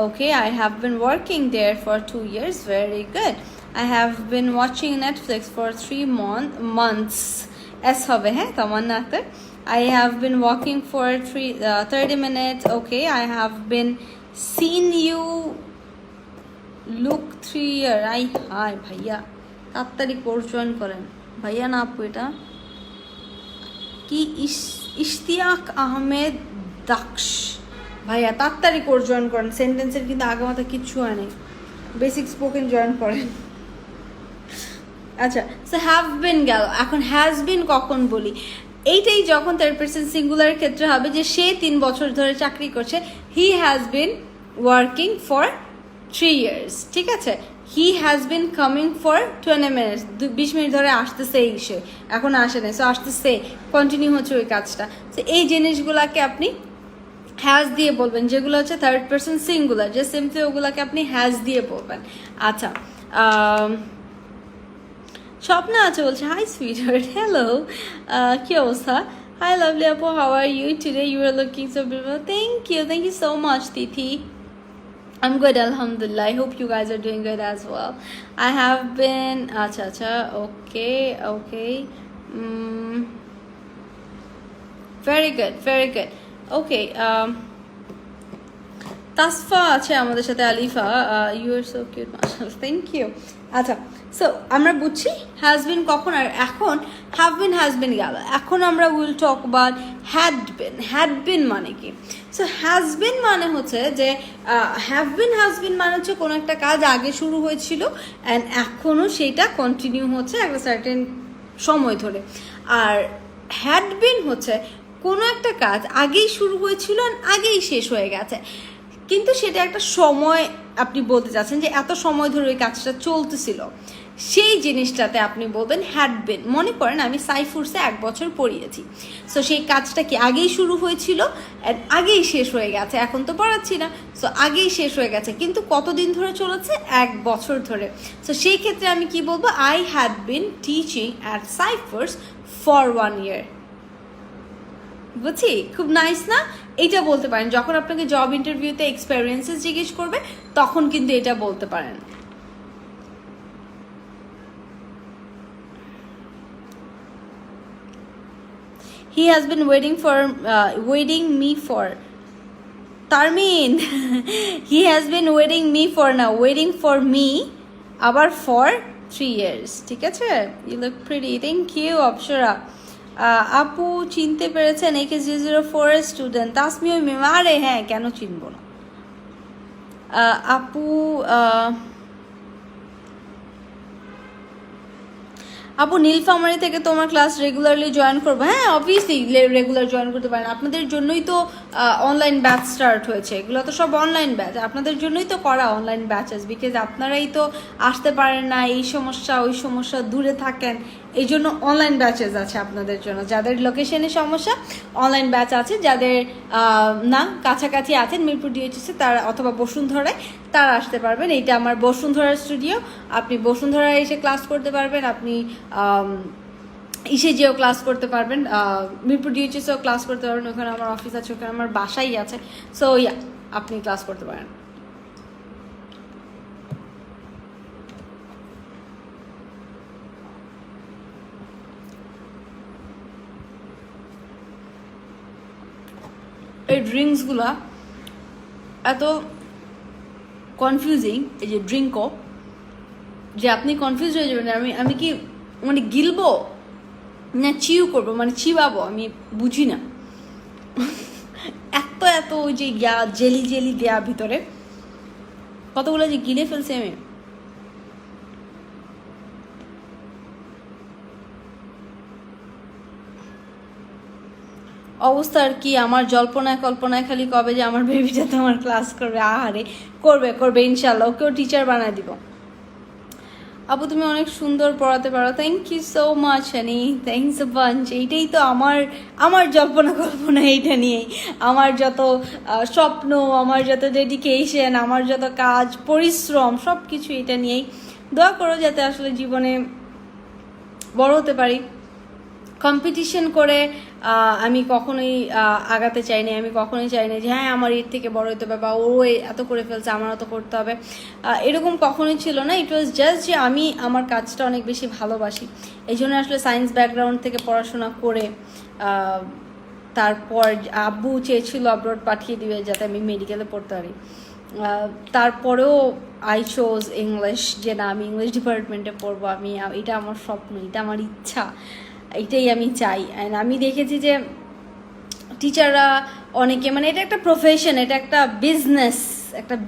Okay, I have been working there for 2 years. Very good. I have been watching Netflix for 3 months. S hobe hai Tamanna Akhtar. I have been walking for 30 minutes. Okay, I have been seen you look 3 year. Hi bhaiya, তাড়াতাড়ি course join করেন ভাইয়া, না আপু এটা কি? ইশতিয়াক আহমেদ দাক্ষ ভাইয়া, তাড়াতাড়ি course join করেন। সেন্টেন্সের কিন্তু আগে মাথা কিচ্ছু হয় নাই, বেসিক স্পোকেন জয়েন করেন। আচ্ছা, সো হ্যাভ বিন গেল, এখন হ্যাজ বিন কখন বলি? এইটাই যখন থার্ড পারসন সিঙ্গুলারের ক্ষেত্রে হবে যে সে 3 বছর ধরে চাকরি করছে। He has been working for 3 years, ঠিক আছে। He has been coming for 20 minutes, 20 minute ধরে আসতেছে, সে এখন আসে না, সো আসতেছে, কন্টিনিউ হচ্ছে ওই কাজটা। তো এই জিনিসগুলাকে আপনি হ্যাজ দিয়ে বলবেন, যেগুলো হচ্ছে থার্ড পারসন সিঙ্গুলার, যে সিম্পলি ওগুলাকে আপনি হ্যাজ দিয়ে বলবেন। আচ্ছা, স্বপ্না আছে বলছে, হাই সুইটহার্ট, হ্যালো, কি অবস্থা? হাই লাভলি আপু, how are you today? You are looking so beautiful. Thank you so much Tithi. I'm good, alhamdulillah. I hope you guys are doing good as well. I have been okay. Very good. Okay, Tasfa আছে আমাদের সাথে, Alifa, you are so cute, মাশাআল্লাহ, thank you. আচ্ছা, so আমরা বুঝছি has been কখন, আর এখন have been has been গেল। এখন আমরা will talk about had been মানে কি? সো হ্যাজ বিন মানে হচ্ছে যে হ্যাভ বিন মানে হচ্ছে কোনো একটা কাজ আগে শুরু হয়েছিল অ্যান্ড এখনও সেটা কন্টিনিউ হচ্ছে একটা সার্টেন সময় ধরে। আর হ্যাড বিন হচ্ছে কোনো একটা কাজ আগেই শুরু হয়েছিল আগেই শেষ হয়ে গেছে, কিন্তু সেটা একটা সময় আপনি বলতে চাচ্ছেন যে এত সময় ধরে ওই কাজটা চলতেছিল, সেই জিনিসটাতে আপনি বলবেন হ্যাড বিন। মনে করেন আমি সাইফুরসে 1 বছর পড়িয়েছি, সো সেই কাজটা কি আগেই শুরু হয়েছিল আগেই শেষ হয়ে গেছে, এখন তো পড়াচ্ছি না, সো আগেই শেষ হয়ে গেছে, কিন্তু কতদিন ধরে চলেছে? 1 বছর ধরে। সো সেই ক্ষেত্রে আমি কি বলবো? I had been teaching at সাইফুরস for 1 year। বুঝছি, খুব নাইস না? এইটা বলতে পারেন যখন আপনাকে জব ইন্টারভিউতে এক্সপেরিয়েন্সেস জিজ্ঞেস করবে, তখন কিন্তু এটা বলতে পারেন। He has been waiting me for Tarmin. He has been waiting for me আবার for 3 years, ঠিক আছে? You look pretty. Thank you, Apsara. আপু চিনতে পেরেছেন AK004 এর স্টুডেন্ট তাসমিও মিম? আরে হ্যাঁ, কেন চিনবো না আপু। আপু নীলফামারী থেকে তোমার ক্লাস রেগুলারলি জয়েন করবো? হ্যাঁ, অবভিয়াসলি রেগুলার জয়েন করতে পারেন। আপনাদের জন্যই তো অনলাইন ব্যাচ স্টার্ট হয়েছে, এগুলো তো সব অনলাইন ব্যাচ, আপনাদের জন্যই তো করা অনলাইন ব্যাচেস, বিকজ আপনারাই তো আসতে পারেন না, এই সমস্যা ওই সমস্যা, দূরে থাকেন, এই জন্য অনলাইন ব্যাচেস আছে আপনাদের জন্য। যাদের লোকেশনের সমস্যা, অনলাইন ব্যাচ আছে। যাদের না কাছাকাছি আছেন মিরপুর ডিএইচএসে তারা অথবা বসুন্ধরায়, তারা আসতে পারবেন। এইটা আমার বসুন্ধরার স্টুডিও, আপনি বসুন্ধরায় এসে ক্লাস করতে পারবেন। আপনি ইসে যেও ক্লাস করতে পারবেন, মিরপুর ডিউচিসেও ক্লাস করতে পারবেন, ওখানে আমার অফিস আছে, ওখানে আমার বাসাই আছে। সো ইয়া, আপনি ক্লাস করতে পারেন। এই ড্রিঙ্কসগুলা এত কনফিউজিং, এই যে ড্রিঙ্কও, যে আপনি কনফিউজ হয়ে যাবেন আমি কি মানে গিলবো না চিউ করবো, মানে চিবাবো, আমি বুঝি না। এত এত ওই যে জেলি জেলি দেয়া ভিতরে, কতগুলো যে গিলে ফেলছে আমি। অবস্থা আর কি, আমার জল্পনায় কল্পনায় খালি কবে যে আমার বেবিটা তো আমার ক্লাস করবে, আহারে করবে করবে ইনশাল্লাহ, ওকেও টিচার বানায় দিব। আপু তুমি অনেক সুন্দর পড়াতে পারো, thank you so much honey, thanks a bunch. এইটাই তো আমার জল্পনা কল্পনা, এইটা নিয়েই আমার যত স্বপ্ন, আমার যত ডেডিকেশন, আমার যত কাজ পরিশ্রম, সব কিছু এটা নিয়েই। দোয়া করো যাতে আসলে জীবনে বড় হতে পারি। কম্পিটিশন করে আমি কখনোই আগাতে চাই না, আমি কখনোই চাই না যে হ্যাঁ আমার এর থেকে বড় হতে হবে বা ও এত করে ফেলছে আমারও তো করতে হবে, এরকম কখনোই ছিল না। ইট ওয়াজ জাস্ট যে আমি আমার কাজটা অনেক বেশি ভালোবাসি, এই জন্য আসলে সায়েন্স ব্যাকগ্রাউন্ড থেকে পড়াশোনা করে তারপর আব্বু চেয়েছিল আব্রড পাঠিয়ে দিবে যাতে আমি মেডিকেলে পড়তে পারি। তারপরেও আই চোজ ইংলিশ, যে না আমি ইংলিশ ডিপার্টমেন্টে পড়বো, আমি এটা আমার স্বপ্ন, এটা আমার ইচ্ছা, এইটাই আমি চাই। অ্যান্ড আমি দেখেছি যে টিচাররা অনেকে মানে এটা একটা প্রফেশন, এটা একটা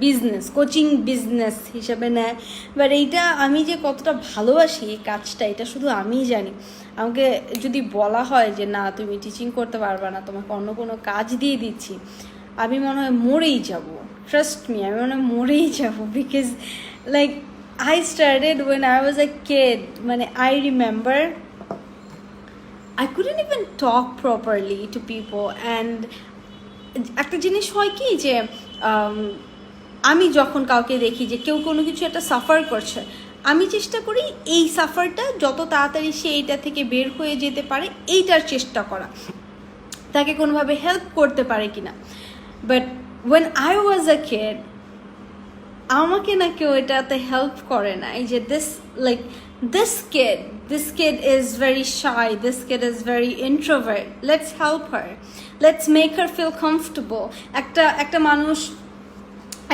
বিজনেস কোচিং বিজনেস হিসেবে নেয়। বাট এইটা আমি যে কতটা ভালোবাসি এই কাজটা, এটা শুধু আমিই জানি। আমাকে যদি বলা হয় যে না তুমি টিচিং করতে পারবে না, তোমাকে অন্য কোনো কাজ দিয়ে দিচ্ছি, আমি মনে হয় মরেই যাব, ট্রাস্ট মি, আমি মনে হয় মরেই যাব। Because like I started when I was a kid, মানে I remember I couldn't even talk properly to people, and একটা জিনিস হয় কি যে আমি যখন কাউকে দেখি যে কেউ কোনো কিছু একটা সাফার করছে, আমি চেষ্টা করি এই সাফারটা যত তাড়াতাড়ি সে এইটা থেকে বের হয়ে যেতে পারে এইটার চেষ্টা করা, তাকে কোনোভাবে হেল্প করতে পারে কিনা। But when I was a kid, আমাকে না কেউ এটাতে হেল্প করে না। এই যে this kid is very shy, this kid is very introvert, let's help her, let's make her feel comfortable.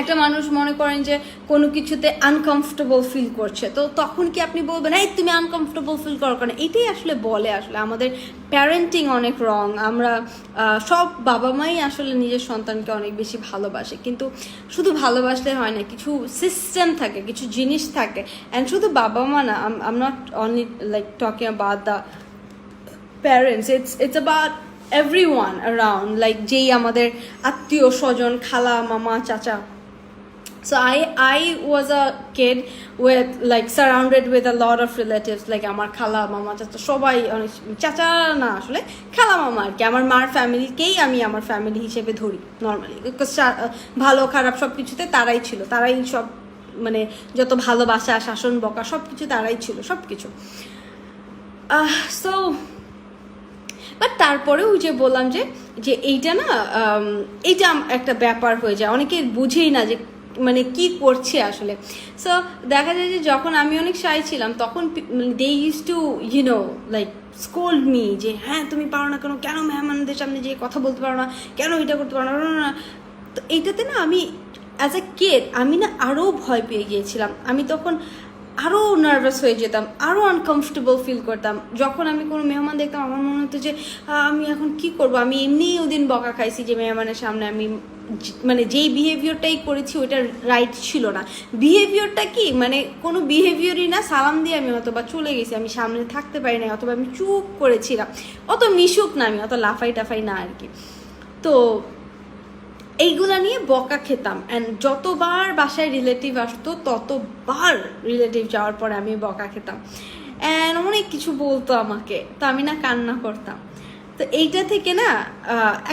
একটা মানুষ মনে করেন যে কোনো কিছুতে আনকমফোর্টেবল ফিল করছে, তো তখন কি আপনি বলবেন এই তুমি আনকমফোর্টেবল ফিল করো কেন? এটাই আসলে বলে আসলে আমাদের প্যারেন্টিং অনেক রং। আমরা সব বাবা মাই আসলে নিজের সন্তানকে অনেক বেশি ভালোবাসে, কিন্তু শুধু ভালোবাসলে হয় না, কিছু সিস্টেম থাকে, কিছু জিনিস থাকে। অ্যান্ড শুধু বাবা মা না, I am not only like talking about the parents, it's about everyone around, like যেই আমাদের আত্মীয় স্বজন, খালা মামা চাচা। So I was a kid with like surrounded with a lot of relatives, like আমার খালা মামা চাচা সবাই, অনেক চাচা না আসলে খালা মামা আর কি, আমার মার ফ্যামিলিকেই আমি আমার ফ্যামিলি হিসেবে ধরি নর্মালি। ভালো খারাপ সব কিছুতে তারাই ছিল, তারাই সব মানে যত ভালোবাসা শাসন বকা সব কিছু তারাই ছিল, সব কিছু। সো বাট তারপরেও যে বললাম যে এইটা না, এইটা একটা ব্যাপার হয়ে যায়, অনেকে বুঝেই না যে মানে কি করছে আসলে। সো দেখা যায় যে যখন আমি অনেক শাই ছিলাম তখন they use to like scold me, যে হ্যাঁ তুমি পারো না কেন মেহমানদের সামনে যে কথা বলতে পারো না, কেন এটা করতে পারো না। তো এইটাতে না আমি অ্যাজ এ কিড আমি না আরও ভয় পেয়ে গিয়েছিলাম, আমি তখন আরও নার্ভাস হয়ে যেতাম, আরও আনকমফোর্টেবল ফিল করতাম। যখন আমি কোনো মেহমান দেখতাম আমার মনে হতো যে আমি এখন কি করব। আমি এমনিই ওদিন বকা খাইছি যে মেহমানের সামনে আমি মানে যেই বিহেভিয়ারটাই করেছি ওইটা রাইট ছিল না। বিহেভিয়ারটা কি মানে কোনো বিহেভিয়ারই না, সালাম দিয়ে আমি অথবা চলে গেছি, আমি সামনে থাকতে পারি না, অথবা আমি চুপ করেছিলাম, অত মিশুক না আমি, অত লাফাই টাফাই না আর কি। তো এইগুলা নিয়ে বকা খেতাম। অ্যান্ড যতবার বাসায় রিলেটিভ আসতো ততবার রিলেটিভ যাওয়ার পরে আমি বকা খেতাম, অ্যান্ড অনেক কিছু বলতো আমাকে, তো আমি না কান্না করতাম। তো এইটা থেকে না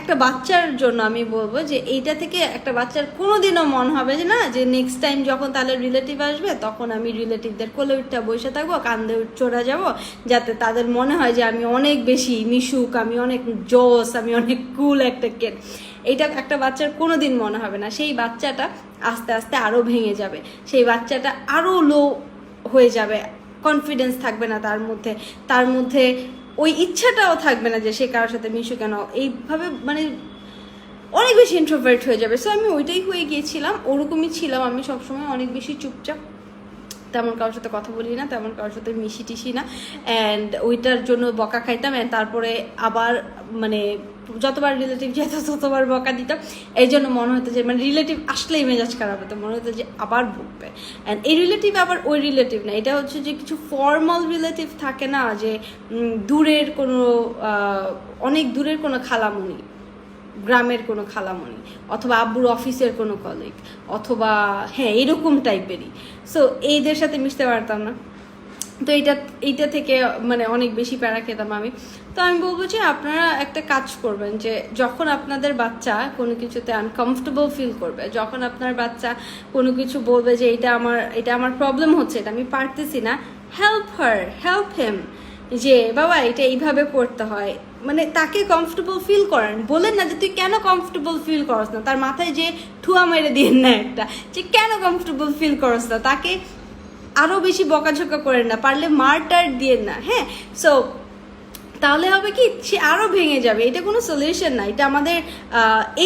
একটা বাচ্চার জন্য আমি বলবো যে এইটা থেকে একটা বাচ্চার কোনোদিনও মন হবে যে না যে নেক্সট টাইম যখন তাদের রিলেটিভ আসবে তখন আমি রিলেটিভদের কোলে উঠে বসে থাকবো, কান্দে চড়ে যাব, যাতে তাদের মনে হয় যে আমি অনেক বেশি মিশুক, আমি অনেক জোস, আমি অনেক কুল একটা কেট। এইটা একটা বাচ্চার কোনোদিন মনে হবে না। সেই বাচ্চাটা আস্তে আস্তে আরও ভেঙে যাবে, সেই বাচ্চাটা আরও লো হয়ে যাবে, কনফিডেন্স থাকবে না তার মধ্যে ওই ইচ্ছাটাও থাকবে না যে সে কারোর সাথে মিশু কেন, এইভাবে মানে অনেক বেশি ইন্ট্রোভার্ট হয়ে যাবে। সো আমি ওইটাই হয়ে গিয়েছিলাম, ওরকমই ছিলাম আমি সবসময়, অনেক বেশি চুপচাপ, তেমন কারোর সাথে কথা বলি না, তেমন কারোর সাথে মিশি টিশি না, অ্যান্ড ওইটার জন্য বকা খাইতাম। অ্যান্ড তারপরে আবার মানে যতবার রিলেটিভ যেত ততবার বকা দিতাম। এই জন্য মনে হতো যে মানে রিলেটিভ আসলেই মেজাজ খারাপ হতো, মনে হতো যে আবার বকবে। অ্যান্ড এই রিলেটিভ আবার ওই রিলেটিভ না, এটা হচ্ছে যে কিছু ফর্মাল রিলেটিভ থাকে না, যে দূরের কোনো অনেক দূরের কোনো খালামণি, গ্রামের কোনো খালামণি, অথবা আব্বুর অফিসের কোনো কলিগ, অথবা হ্যাঁ এরকম টাইপেরই। সো এইদের সাথে মিশতে পারতাম না। তো এইটা থেকে মানে অনেক বেশি প্যারা খেতাম আমি। তো আমি বলবো যে আপনারা একটা কাজ করবেন, যে যখন আপনাদের বাচ্চা কোনো কিছুতে আনকমফোর্টেবল ফিল করবে, যখন আপনার বাচ্চা কোনো কিছু বলবে যে এটা আমার প্রবলেম হচ্ছে, এটা আমি পারতেছি না, হেল্প হিম, যে বাবা এটা এইভাবে করতে হয়, মানে তাকে কমফোর্টেবল ফিল করেন। বলেন না যে তুই কেন কমফোর্টেবল ফিল করস না, তার মাথায় যে ঠুয়া মেরে দিন না একটা, যে কেন কমফোর্টেবল ফিল করস না, তাকে আরও বেশি বকাঝকা করেন না, পারলে মারটার দিয়ে না। হ্যাঁ, সো তাহলে হবে কি সে আরও ভেঙে যাবে। এটা কোনো সলিউশন না, এটা আমাদের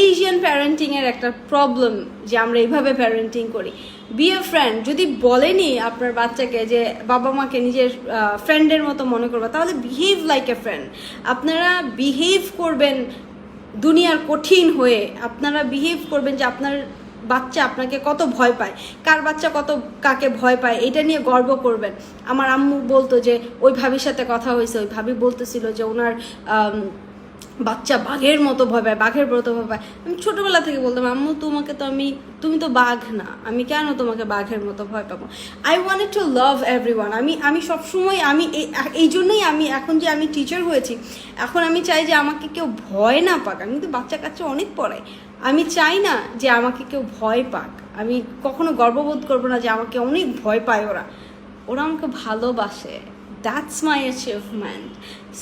এশিয়ান প্যারেন্টিংয়ের একটা প্রবলেম, যে আমরা এইভাবে প্যারেন্টিং করি। বি এ ফ্রেন্ড, যদি বলেনি আপনার বাচ্চাকে যে বাবা মাকে নিজের ফ্রেন্ডের মতো মনে করবে, তাহলে বিহেভ লাইক এ ফ্রেন্ড। আপনারা বিহেভ করবেন দুনিয়ার কঠিন হয়ে, আপনারা বিহেভ করবেন যে আপনার বাচ্চা আপনাকে কত ভয় পায়, কার বাচ্চা কত কাকে ভয় পায়, এটা নিয়ে গর্ব করবেন। আমার আম্মু বলতো যে ওই ভাবির সাথে কথা হয়েছে, ওই ভাবি বলতেছিল যে ওনার বাচ্চা বাঘের মতো ভয় পায়, বাঘের মতো ভয় পায়। আমি ছোটোবেলা থেকে বলতাম আম্মু তুমি তো বাঘ না, আমি কেন তোমাকে বাঘের মতো ভয় পাবো। I wanted to love everyone. আমি সবসময় এই জন্যই আমি এখন যে আমি টিচার হয়েছি, এখন আমি চাই যে আমাকে কেউ ভয় না পাক। আমি তো বাচ্চা কাচ্চা অনেক পড়াই, আমি চাই না যে আমাকে কেউ ভয় পাক। আমি কখনো গর্ববোধ করবো না যে আমাকে অনেক ভয় পায় ওরা আমাকে ভালোবাসে। That's my achievement.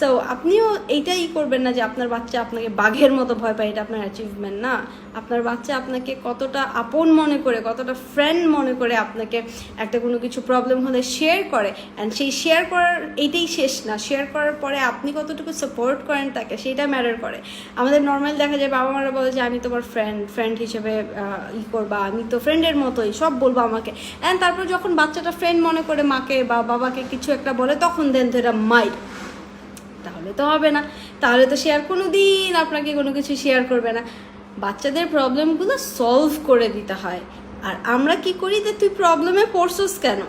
সো আপনিও এইটাই করবেন না যে আপনার বাচ্চা আপনাকে বাঘের মতো ভয় পায়, এটা আপনার অ্যাচিভমেন্ট না। আপনার বাচ্চা আপনাকে কতটা আপন মনে করে, কতটা ফ্রেন্ড মনে করে আপনাকে একটা কোনো কিছু প্রবলেম হলে শেয়ার করে, অ্যান্ড সেই শেয়ার করার এইটাই শেষ না, শেয়ার করার পরে আপনি কতটুকু সাপোর্ট করেন তাকে, সেইটা ম্যাটার করে। আমাদের নর্মাল দেখা যায় বাবা মারা বলে যে আমি তোমার ফ্রেন্ড হিসেবে করবা, আমি তো ফ্রেন্ডের মতোই সব বলবো আমাকে। অ্যান্ড তারপর যখন বাচ্চাটা ফ্রেন্ড মনে করে মাকে বা বাবাকে কিছু একটা বলে, তখন দেন তো এটা মাইর। তাহলে তো হবে না, তাহলে তো শেয়ার কোনো দিন আপনাকে কোনো কিছু শেয়ার করবে না। বাচ্চাদের প্রবলেমগুলো সলভ করে দিতে হয়। আর আমরা কি করি, যে তুই প্রবলেমে পড়ছস কেন,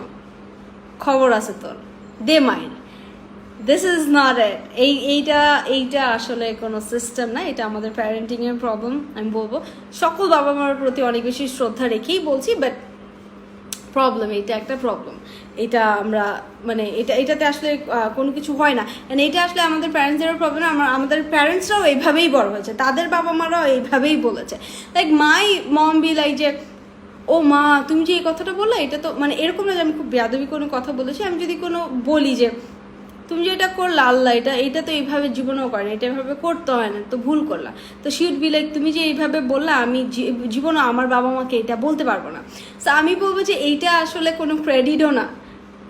খবর আছে তোর, দে মাইর। দিস ইজ নট ইট। এইটা আসলে কোনো সিস্টেম না, এটা আমাদের প্যারেন্টিংয়ের প্রবলেম। আমি বলবো সকল বাবা মার প্রতি অনেক বেশি শ্রদ্ধা রেখেই বলছি, বাট প্রবলেম, এটা একটা প্রবলেম। এটা আমরা মানে এটাতে আসলে কোনো কিছু হয় না। এটা আসলে আমাদের প্যারেন্টসেরও প্রবলেম। আমাদের প্যারেন্টসরাও এইভাবেই বড় হয়েছে, তাদের বাবা মারাও এইভাবেই বলেছে। Like my mom be like যে ও মা তুমি যে এই কথাটা বললে, এটা তো মানে এরকম না যে আমি খুব বেয়াদবি কোনো কথা বলেছি। আমি যদি কোনো বলি যে তুমি যে এটা করলা আল্লাহ, এটা তো এইভাবে জীবনেও করে না, এটা এভাবে করতে হয় না, তো ভুল করলা। তো শি উড বি লাইক তুমি যে এইভাবে বললা, আমি জীবনও আমার বাবা মাকে এটা বলতে পারবো না। তো আমি বলবো যে এইটা আসলে কোনো ক্রেডিটও না,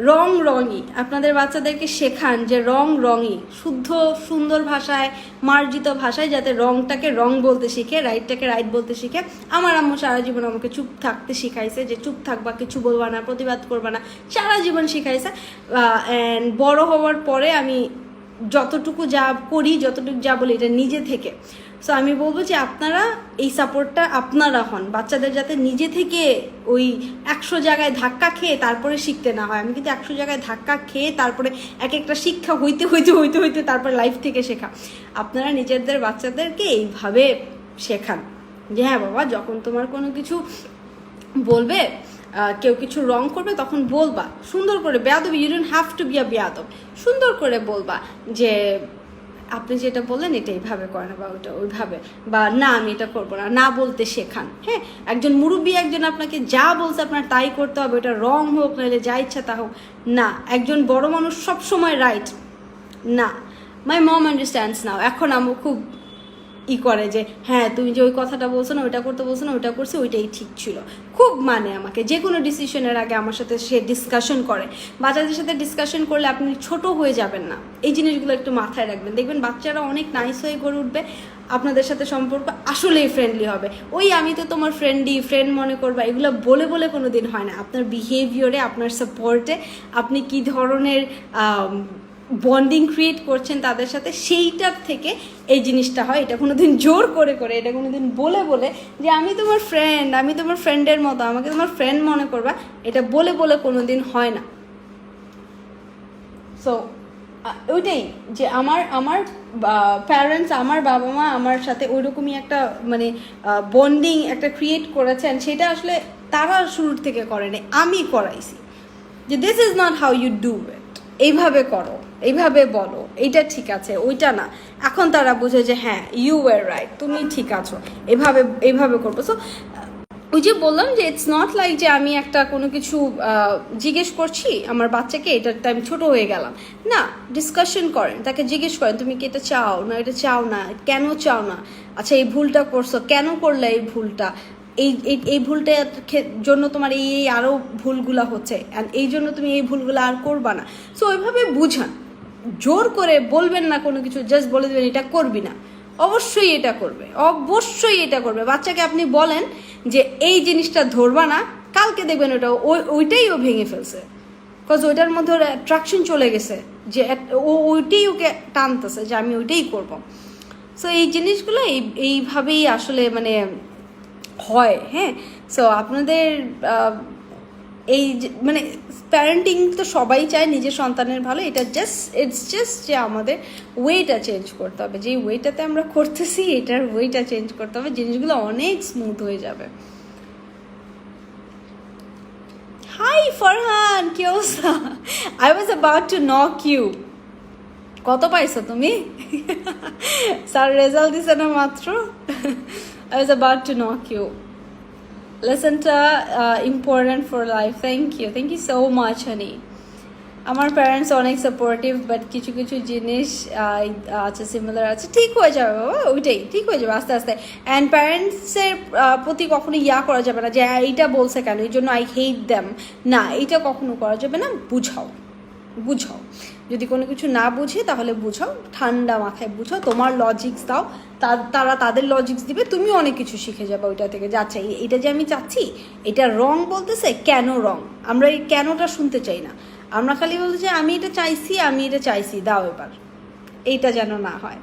রঙই। আপনাদের বাচ্চাদেরকে শেখান যে রঙই, শুদ্ধ সুন্দর ভাষায়, মার্জিত ভাষায়, যাতে রংটাকে রং বলতে শিখে, রাইটটাকে রাইট বলতে শিখে। আমার আম্মু সারা জীবন আমাকে চুপ থাকতে শিখাইছে, যে চুপ থাকবা, কিছু বলবা না, প্রতিবাদ করবা না, সারা জীবন শিখাইছে। অ্যান্ড বড় হওয়ার পরে আমি যতটুকু যা করি, যতটুকু যা বলি, এটা নিজে থেকে। সো আমি বলবো যে আপনারা এই সাপোর্টটা আপনারা হন, বাচ্চাদের যাতে নিজে থেকে ওই 100 জায়গায় ধাক্কা খেয়ে তারপরে শিখতে না হয়। আমি কিন্তু 100 জায়গায় ধাক্কা খেয়ে তারপরে এক একটা শিক্ষা হইতে তারপরে লাইফ থেকে শেখা। আপনারা নিজেদের বাচ্চাদেরকে এইভাবে শেখান যে হ্যাঁ বাবা, যখন তোমার কোনো কিছু বলবে, কেউ কিছু রং করবে, তখন বলবা সুন্দর করে, বেয়াদব, you don't have to be a বেয়াদব, সুন্দর করে বলবা যে আপনি যেটা বললেন এটা এইভাবে করেন বা ওটা ওইভাবে, বা না আমি এটা করবো না, না বলতে শেখান। হ্যাঁ, একজন মুরব্বী একজন আপনাকে যা বলছে আপনার তাই করতে হবে, ওটা রং হোক নাহলে যা ইচ্ছা তা হোক না। একজন বড় মানুষ সবসময় রাইট না। মাই মম আন্ডারস্ট্যান্ডস নাও। এখন আমি খুব করে যে হ্যাঁ তুমি যে ওই কথাটা বলছো না, ওইটা করতে বলছো না, ওইটা করছে, ওইটাই ঠিক ছিল। খুব মানে আমাকে যে কোনো ডিসিশনের আগে আমার সাথে সে ডিসকাশন করে। বাচ্চাদের সাথে ডিসকাশন করলে আপনি ছোট হয়ে যাবেন না, এই জিনিসগুলো একটু মাথায় রাখবেন। দেখবেন বাচ্চারা অনেক নাইস হয়ে গড়ে উঠবে, আপনাদের সাথে সম্পর্ক আসলেই ফ্রেন্ডলি হবে। ওই আমি তো তোমার ফ্রেন্ড মনে করবা, এগুলো বলে বলে কোনো দিন হয় না। আপনার বিহেভিয়ারে, আপনার সাপোর্টে আপনি কি ধরনের বন্ডিং ক্রিয়েট করছেন তাদের সাথে, সেইটার থেকে এই জিনিসটা হয়। এটা কোনোদিন জোর করে করে, এটা কোনোদিন বলে বলে যে আমি তোমার ফ্রেন্ড, আমি তোমার ফ্রেন্ডের মতো, আমাকে তোমার ফ্রেন্ড মনে করবা, এটা বলে বলে কোনোদিন হয় না। সো ওইটাই যে আমার প্যারেন্টস, আমার বাবা মা আমার সাথে ওইরকমই একটা মানে বন্ডিং একটা ক্রিয়েট করেছেন, সেটা আসলে তারা শুরুর থেকে করেনি, আমি করাইছি যে this is not how you do it, এইভাবে করো, এইভাবে বলো, এইটা ঠিক আছে, ওইটা না। এখন তারা বুঝে যে হ্যাঁ ইউ ওয়ার রাইট, তুমি ঠিক আছো, এইভাবে করবো। সো ওই যে বললাম যে ইটস নট লাইক যে আমি একটা কোনো কিছু জিজ্ঞেস করছি আমার বাচ্চাকে, এটাতে আমি ছোট হয়ে গেলাম না। ডিসকাশন করেন, তাকে জিজ্ঞেস করেন তুমি কি এটা চাও না, এটা চাও না, কেন চাও না, আচ্ছা এই ভুলটা করছো, কেন করলে এই ভুলটা, এই ভুলটার জন্য তোমার এই আরও ভুলগুলা হচ্ছে, অ্যান্ড এই জন্য তুমি এই ভুলগুলো আর করবা না। সো ওইভাবে বুঝান, জোর করে বলবেন না কোনো কিছু, জাস্ট বলে দেবেন এটা করবি না, অবশ্যই এটা করবে, অবশ্যই এটা করবে। বাচ্চাকে আপনি বলেন যে এই জিনিসটা ধরবা না, কালকে দেখবেন ওইটাই ও ভেঙে ফেলছে, বিকজ ওইটার মধ্যে ওর অ্যাট্রাকশন চলে গেছে, যে ওইটাই ওকে টানতেছে যে আমি ওইটাই করব। সো এই জিনিসগুলো এইভাবেই আসলে মানে হয়। হ্যাঁ, সো আপনাদের এই মানে প্যারেন্টিং তো সবাই চায় নিজের সন্তানের ভালো, ইটস জাস্ট যে আমাদের ওয়েটা চেঞ্জ করতে হবে, যেই ওয়েটাতে আমরা করতেছি এটার ওয়েটা চেঞ্জ করতে হবে, জিনিসগুলো অনেক স্মুথ হয়ে যাবে। হাই ফারহান, কি অবস্থা? I was about to knock you. কত পাইছো তুমি? স্যার রেজাল্ট দিছে না মাত্র। I was about to knock you. Lessonটা important for life. Thank you so much, honey. আমার প্যারেন্টস অনেক সাপোর্টিভ, বাট কিছু কিছু জিনিস আছে সিমিলার আছে, ঠিক হয়ে যাবে বাবা, ওইটাই ঠিক হয়ে যাবে আস্তে আস্তে। অ্যান্ড প্যারেন্টসের প্রতি কখনো করা যাবে না যে এইটা বলছে কেন, এই জন্য আই হেট দ্যাম, না, এইটা কখনো করা যাবে না। বুঝাও, যদি কোনো কিছু না বুঝে তাহলে বুঝাও, ঠান্ডা মাথায় বুঝাও, তোমার লজিক্স দাও, তারা তাদের লজিক্স দিবে, তুমি অনেক কিছু শিখে যাবে ওইটা থেকে, যে আচ্ছা এটা যে আমি চাচ্ছি এটা রং বলতেছে, কেন রং, আমরা এই কেনটা শুনতে চাই না, আমরা খালি বলতে চাই আমি এটা চাইছি, দাও এবার, এইটা যেন না হয়।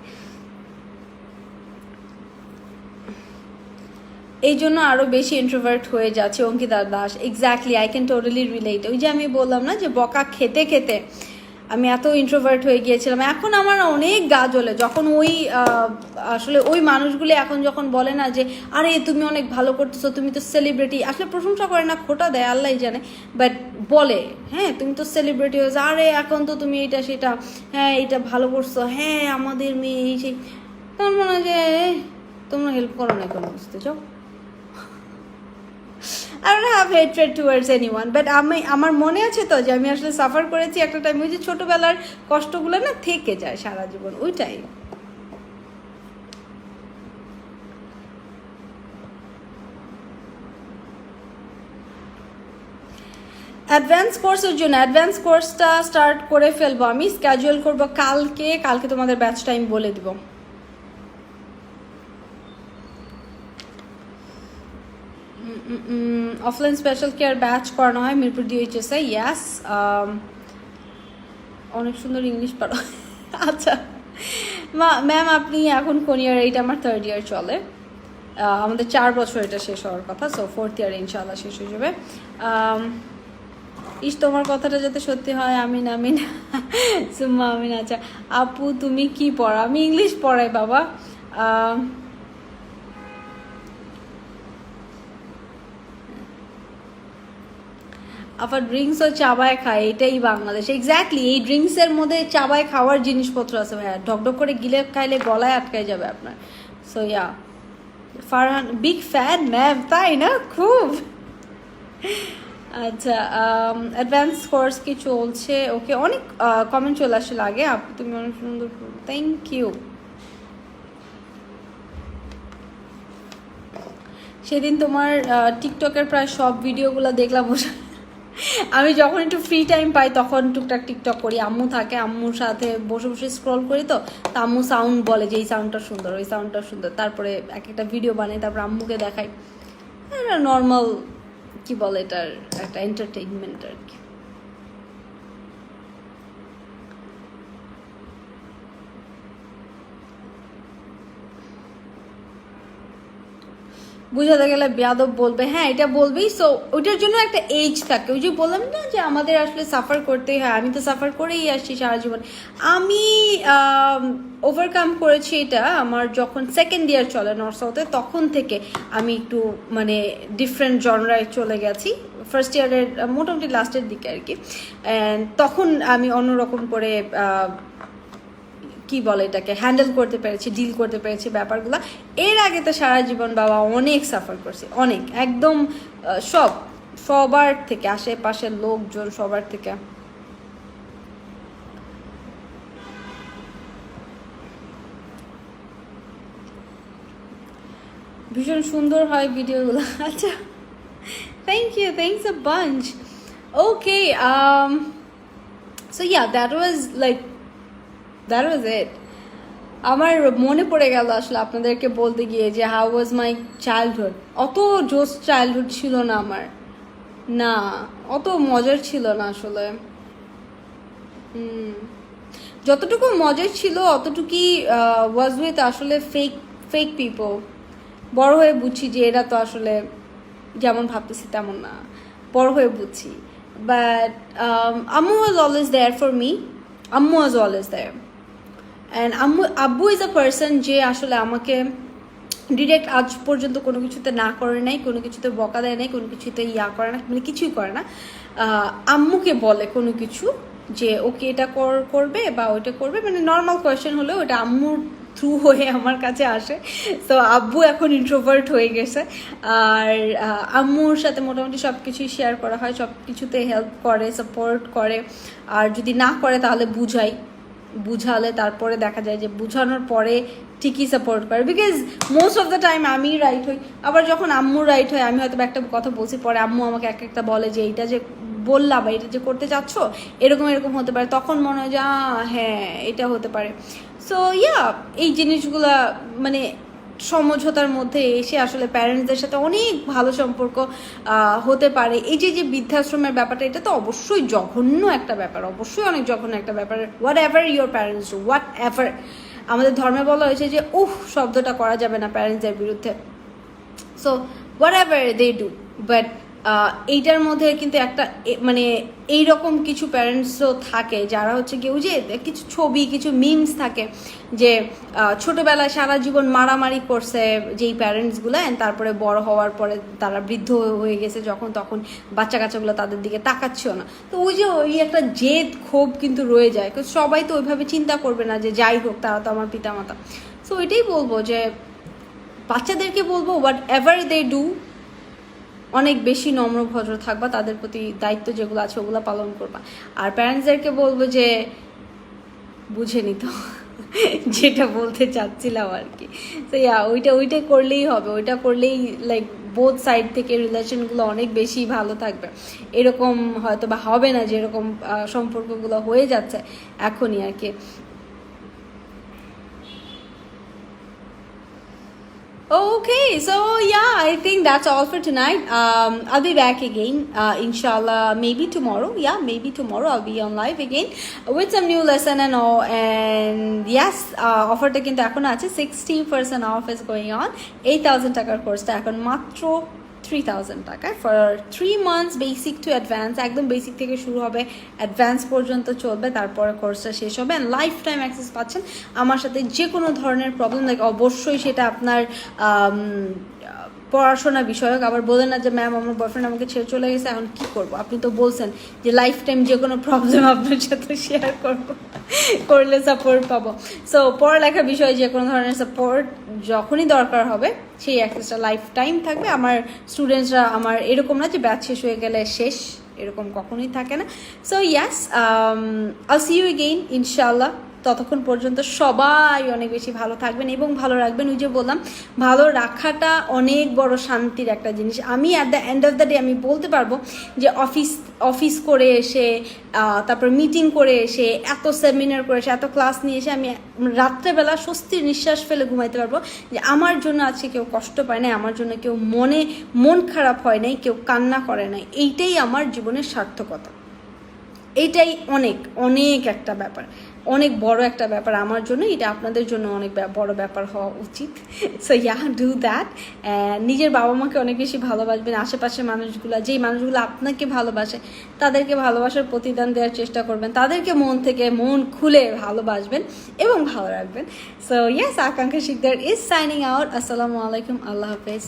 এই জন্য আরও বেশি ইন্ট্রোভার্ট হয়ে যাচ্ছে Ankita Das. Exactly, I can totally relate. ওই যে আমি বললাম না যে বকা খেতে খেতে আমি এত ইন্ট্রোভার্ট হয়ে গিয়েছিলাম। এখন আমার অনেক গা জ্বলে যখন আসলে ওই মানুষগুলি এখন যখন বলে না যে আরে তুমি অনেক ভালো করতেছো, তুমি তো সেলিব্রিটি, আসলে প্রশংসা করে না, খোটা দেয় আল্লাহ জানে, বাট বলে হ্যাঁ তুমি তো সেলিব্রিটি হয়েছো, আরে এখন তো তুমি এটা সেটা, হ্যাঁ এটা ভালো করছো, হ্যাঁ আমাদের মেয়ে এই সেই, তখন মনে হয় যে তোমরা হেল্প করো না কোনো বুঝতে চাও। I don't have hatred towards anyone, but আমার মনে আছে তো যে আমি আসলে সাফার করেছি একটা টাইম, ওই যে ছোটবেলার কষ্টগুলো না থেকে যায় সারা জীবন, ওইটাই। অ্যাডভান্স কোর্সের জন্য অ্যাডভান্স কোর্সটা স্টার্ট করে ফেলবো, আমি স্ক্যাজুয়াল করবো কালকে তোমাদের ব্যাচ টাইম বলে দিব। অফলাইন স্পেশাল কেয়ার ব্যাচ করানো হয় মিরপুর ডিএইচএসে। ইয়াস, অনেক সুন্দর ইংলিশ পারো। আচ্ছা ম্যাম, আপনি এখন কোন ইয়ার? এইটা আমার 3rd ইয়ার চলে, আমাদের 4 বছর এটা শেষ হওয়ার কথা, সো 4th ইয়ার ইনশাআল্লাহ শেষ হয়ে যাবে। তোমার কথাটা যাতে সত্যি হয়, আমিন সুম্মা আমিন। আচ্ছা আপু তুমি কি পড়া? আমি ইংলিশ পড়াই বাবা। আবার ড্রিঙ্কসও চাবায় খায়, এটাই বাংলাদেশ। এক্স্যাক্টলি, এই ড্রিঙ্কসের মধ্যে চাবায় খাওয়ার জিনিসপত্র আছে ভাইয়া, ঢকঢক করে গিলে খাইলে গলায় আটকায় যাবে আপনার। So yeah, Farhan big fan ma'am, তাই না? খুব। আচ্ছা, অ্যাডভান্স কোর্স কি চলছে? ওকে, অনেক কমেন্ট চলে আসলে আগে, আপু তুমি অনেক সুন্দর, থ্যাংক ইউ। সেদিন তোমার টিকটকের প্রায় সব ভিডিওগুলো দেখলাম। আমি যখন একটু ফ্রি টাইম পাই তখন টুকটাক টিকটক করি, আম্মু থাকে, আম্মুর সাথে বসে বসে স্ক্রল করি, তো আম্মু সাউন্ড বলে যে এই সাউন্ডটা সুন্দর, ওই সাউন্ডটা সুন্দর, তারপরে এক একটা ভিডিও বানাই, তারপর আম্মুকে দেখাই। নর্মাল কি বলে এটার একটা এন্টারটেইনমেন্ট আর কি। বুঝাতে গেলে বেয়াদব বলবে, হ্যাঁ এটা বলবেই। সো ওইটার জন্য একটা এজ থাকে, ওই যে বললাম না যে আমাদের আসলে সাফার করতেই হয়, আমি তো সাফার করেই আসছি সারা জীবন। আমি ওভারকাম করেছি এটা আমার যখন সেকেন্ড ইয়ার চলে নর্থ সাউথে, তখন থেকে আমি একটু মানে ডিফারেন্ট জনরায় চলে গেছি, ফার্স্ট ইয়ারের মোটামুটি লাস্টের দিকে আর কি। অ্যান্ড তখন আমি অন্যরকম করে কি বলে এটাকে হ্যান্ডেল করতে পেরেছি, ডিল করতে পেরেছি ব্যাপারগুলো। এর আগে তো সারা জীবন বাবা অনেক সাফার করছি, অনেক, একদম সবার থেকে, আশেপাশের লোকজন সবার থেকে। ভীষণ সুন্দর হয় ভিডিওগুলো। আচ্ছা, thank you, thanks a bunch. Okay, so yeah, that was it. আমার মনে পড়ে গেল আসলে আপনাদেরকে বলতে গিয়ে যে হাউ ওয়াজ মাই চাইল্ডহুড। অত জোস চাইল্ডহুড ছিল না আমার, না অত মজার ছিল না আসলে। যতটুকু মজার ছিল অতটুকুই ওয়াজ উইথ আসলে ফেক পিপল। বড় হয়ে বুঝছি যে এরা তো আসলে যেমন ভাবতেছি তেমন না, বড় হয়ে বুঝছি। বাট আম্মু was always there for me, আম্মু ওয়াজ অলওয়েজ দেয়ার। অ্যান্ড আব্বু ইজ আ পার্সন যে আসলে আমাকে ডিরেক্ট আজ পর্যন্ত কোনো কিছুতে না করে নাই, কোনো কিছুতে বকা দেয় নাই, কোনো কিছুতে ইয়া করে না, মানে কিছুই করে না। আম্মুকে বলে কোনো কিছু যে ওকে এটা করবে বা ওইটা করবে, মানে নর্মাল কোয়েশ্চেন হলেও ওটা আম্মুর থ্রু হয়ে আমার কাছে আসে। তো আব্বু এখন ইন্ট্রোভার্ট হয়ে গেছে, আর আম্মুর সাথে মোটামুটি সব কিছুই শেয়ার করা হয়, সব কিছুতে হেল্প করে, সাপোর্ট করে। আর যদি না করে তাহলে বুঝালে তারপরে দেখা যায় যে বুঝানোর পরে ঠিকই সাপোর্ট করে, because most of the time আমি রাইট হই। আবার যখন আম্মু রাইট হয়, আমি হয়তো একটা কথা বলছি, পরে আম্মু আমাকে একটা বলে যে এইটা যে বললাম বা এটা যে করতে চাচ্ছ এরকম হতে পারে, তখন মনে হয় যে হ্যাঁ এটা হতে পারে। সো ইয়া, এই জিনিসগুলা মানে সমঝোতার মধ্যে এসে আসলে প্যারেন্টসদের সাথে অনেক ভালো সম্পর্ক হতে পারে। এই যে বৃদ্ধাশ্রমের ব্যাপারটা, এটা তো অবশ্যই জঘন্য একটা ব্যাপার, অবশ্যই অনেক জঘন্য একটা ব্যাপার। What ever your parents do, what ever, আমাদের ধর্মে বলা হয়েছে যে শব্দটা করা যাবে না প্যারেন্টসদের বিরুদ্ধে। So whatever they do, but এইটার মধ্যে কিন্তু একটা মানে এইরকম কিছু প্যারেন্টসও থাকে যারা হচ্ছে কেউ যে কিছু ছবি, কিছু মিমস থাকে যে ছোটবেলায় সারা জীবন মারামারি করছে যেই প্যারেন্টসগুলো, তারপরে বড় হওয়ার পরে তারা বৃদ্ধ হয়ে গেছে যখন, তখন বাচ্চা কাচ্চাগুলো তাদের দিকে তাকাচ্ছেও না। তো ওই একটা জেদ ক্ষোভ কিন্তু রয়ে যায়, সবাই তো ওইভাবে চিন্তা করবে না যে যাই হোক তারা তো আমার পিতামাতা। সো এটাই বলবো যে বাচ্চাদেরকে বলবো হোয়াট এভার দে ডু, অনেক বেশি নম্র ভদ্র থাকবা, তাদের প্রতি দায়িত্ব যেগুলো আছে ওগুলো পালন করবা। আর প্যারেন্টসদেরকে বলবো যে বুঝে নিত, যেটা বলতে চাচ্ছিলাম আর কি। তো ওইটা করলেই হবে, ওইটা করলেই লাইক বোথ সাইড থেকে রিলেশনগুলো অনেক বেশি ভালো থাকবে। এরকম হয়তো বা হবে না যেরকম সম্পর্কগুলো হয়ে যাচ্ছে এখনই আর কি। Okay, so yeah, I think that's all for tonight. I'll be back again, inshallah, maybe tomorrow. Yeah, maybe tomorrow I'll be on live again with some new lesson and all. And yes, offer ta kintu ekhon ache 60% off is going on. 8,000 টাকার কোর্সটা এখন মাত্র 3,000 টাকায় for 3 months basic to advance, একদম basic থেকে শুরু হবে, advance পর্যন্ত চলবে, তারপরে কোর্সটা শেষ হবে। অ্যান্ড লাইফ টাইম অ্যাক্সেস পাচ্ছেন আমার সাথে। যে কোনো ধরনের প্রবলেম, লাইক অবশ্যই সেটা আপনার পড়াশোনা বিষয়ক, আবার বলেন না যে ম্যাম আমার বয়ফ্রেন্ড আমাকে ছেড়ে চলে গেছে, এখন কি করব? আপনি তো বলছেন যে লাইফ টাইম যে কোনো প্রবলেম আপনার সাথে শেয়ার করলে সাপোর্ট পাবো। সো পড়ালেখার বিষয়ে যে কোনো ধরনের সাপোর্ট যখনই দরকার হবে সেই অ্যাক্সেসটা লাইফ টাইম থাকবে। আমার স্টুডেন্টসরা আমার এরকম না যে ব্যাচ শেষ হয়ে গেলে শেষ, এরকম কখনোই থাকে না। So yes, I'll see you again ইনশাআল্লাহ। ততক্ষণ পর্যন্ত সবাই অনেক বেশি ভালো থাকবেন এবং ভালো রাখবেন। ওই যে বললাম, ভালো রাখাটা অনেক বড় শান্তির একটা জিনিস। আমি at the end of the day আমি বলতে পারবো যে অফিস করে এসে, তারপর মিটিং করে এসে, এত সেমিনার করে এসে, এত ক্লাস নিয়ে এসে আমি রাত্রেবেলা স্বস্তির নিঃশ্বাস ফেলে ঘুমাইতে পারবো যে আমার জন্য আজকে কেউ কষ্ট পায় নাই, আমার জন্য কেউ মন খারাপ হয় নাই, কেউ কান্না করে নাই। এইটাই আমার জীবনের সার্থকতা। এইটাই অনেক অনেক একটা ব্যাপার, অনেক বড় একটা ব্যাপার আমার জন্য। এটা আপনাদের জন্য অনেক বড় ব্যাপার হওয়া উচিত। So yeah, do that. নিজের বাবা মাকে অনেক বেশি ভালোবাসবেন। আশেপাশের মানুষগুলো, যেই মানুষগুলো আপনাকে ভালোবাসে তাদেরকে ভালোবাসার প্রতিদান দেওয়ার চেষ্টা করবেন, তাদেরকে মন থেকে মন খুলে ভালোবাসবেন এবং ভালো রাখবেন। সো ইয়াস, আকাঙ্ক্ষা শিকদার ইজ সাইনিং আউট। আসসালামু আলাইকুম, আল্লাহ হাফেজ।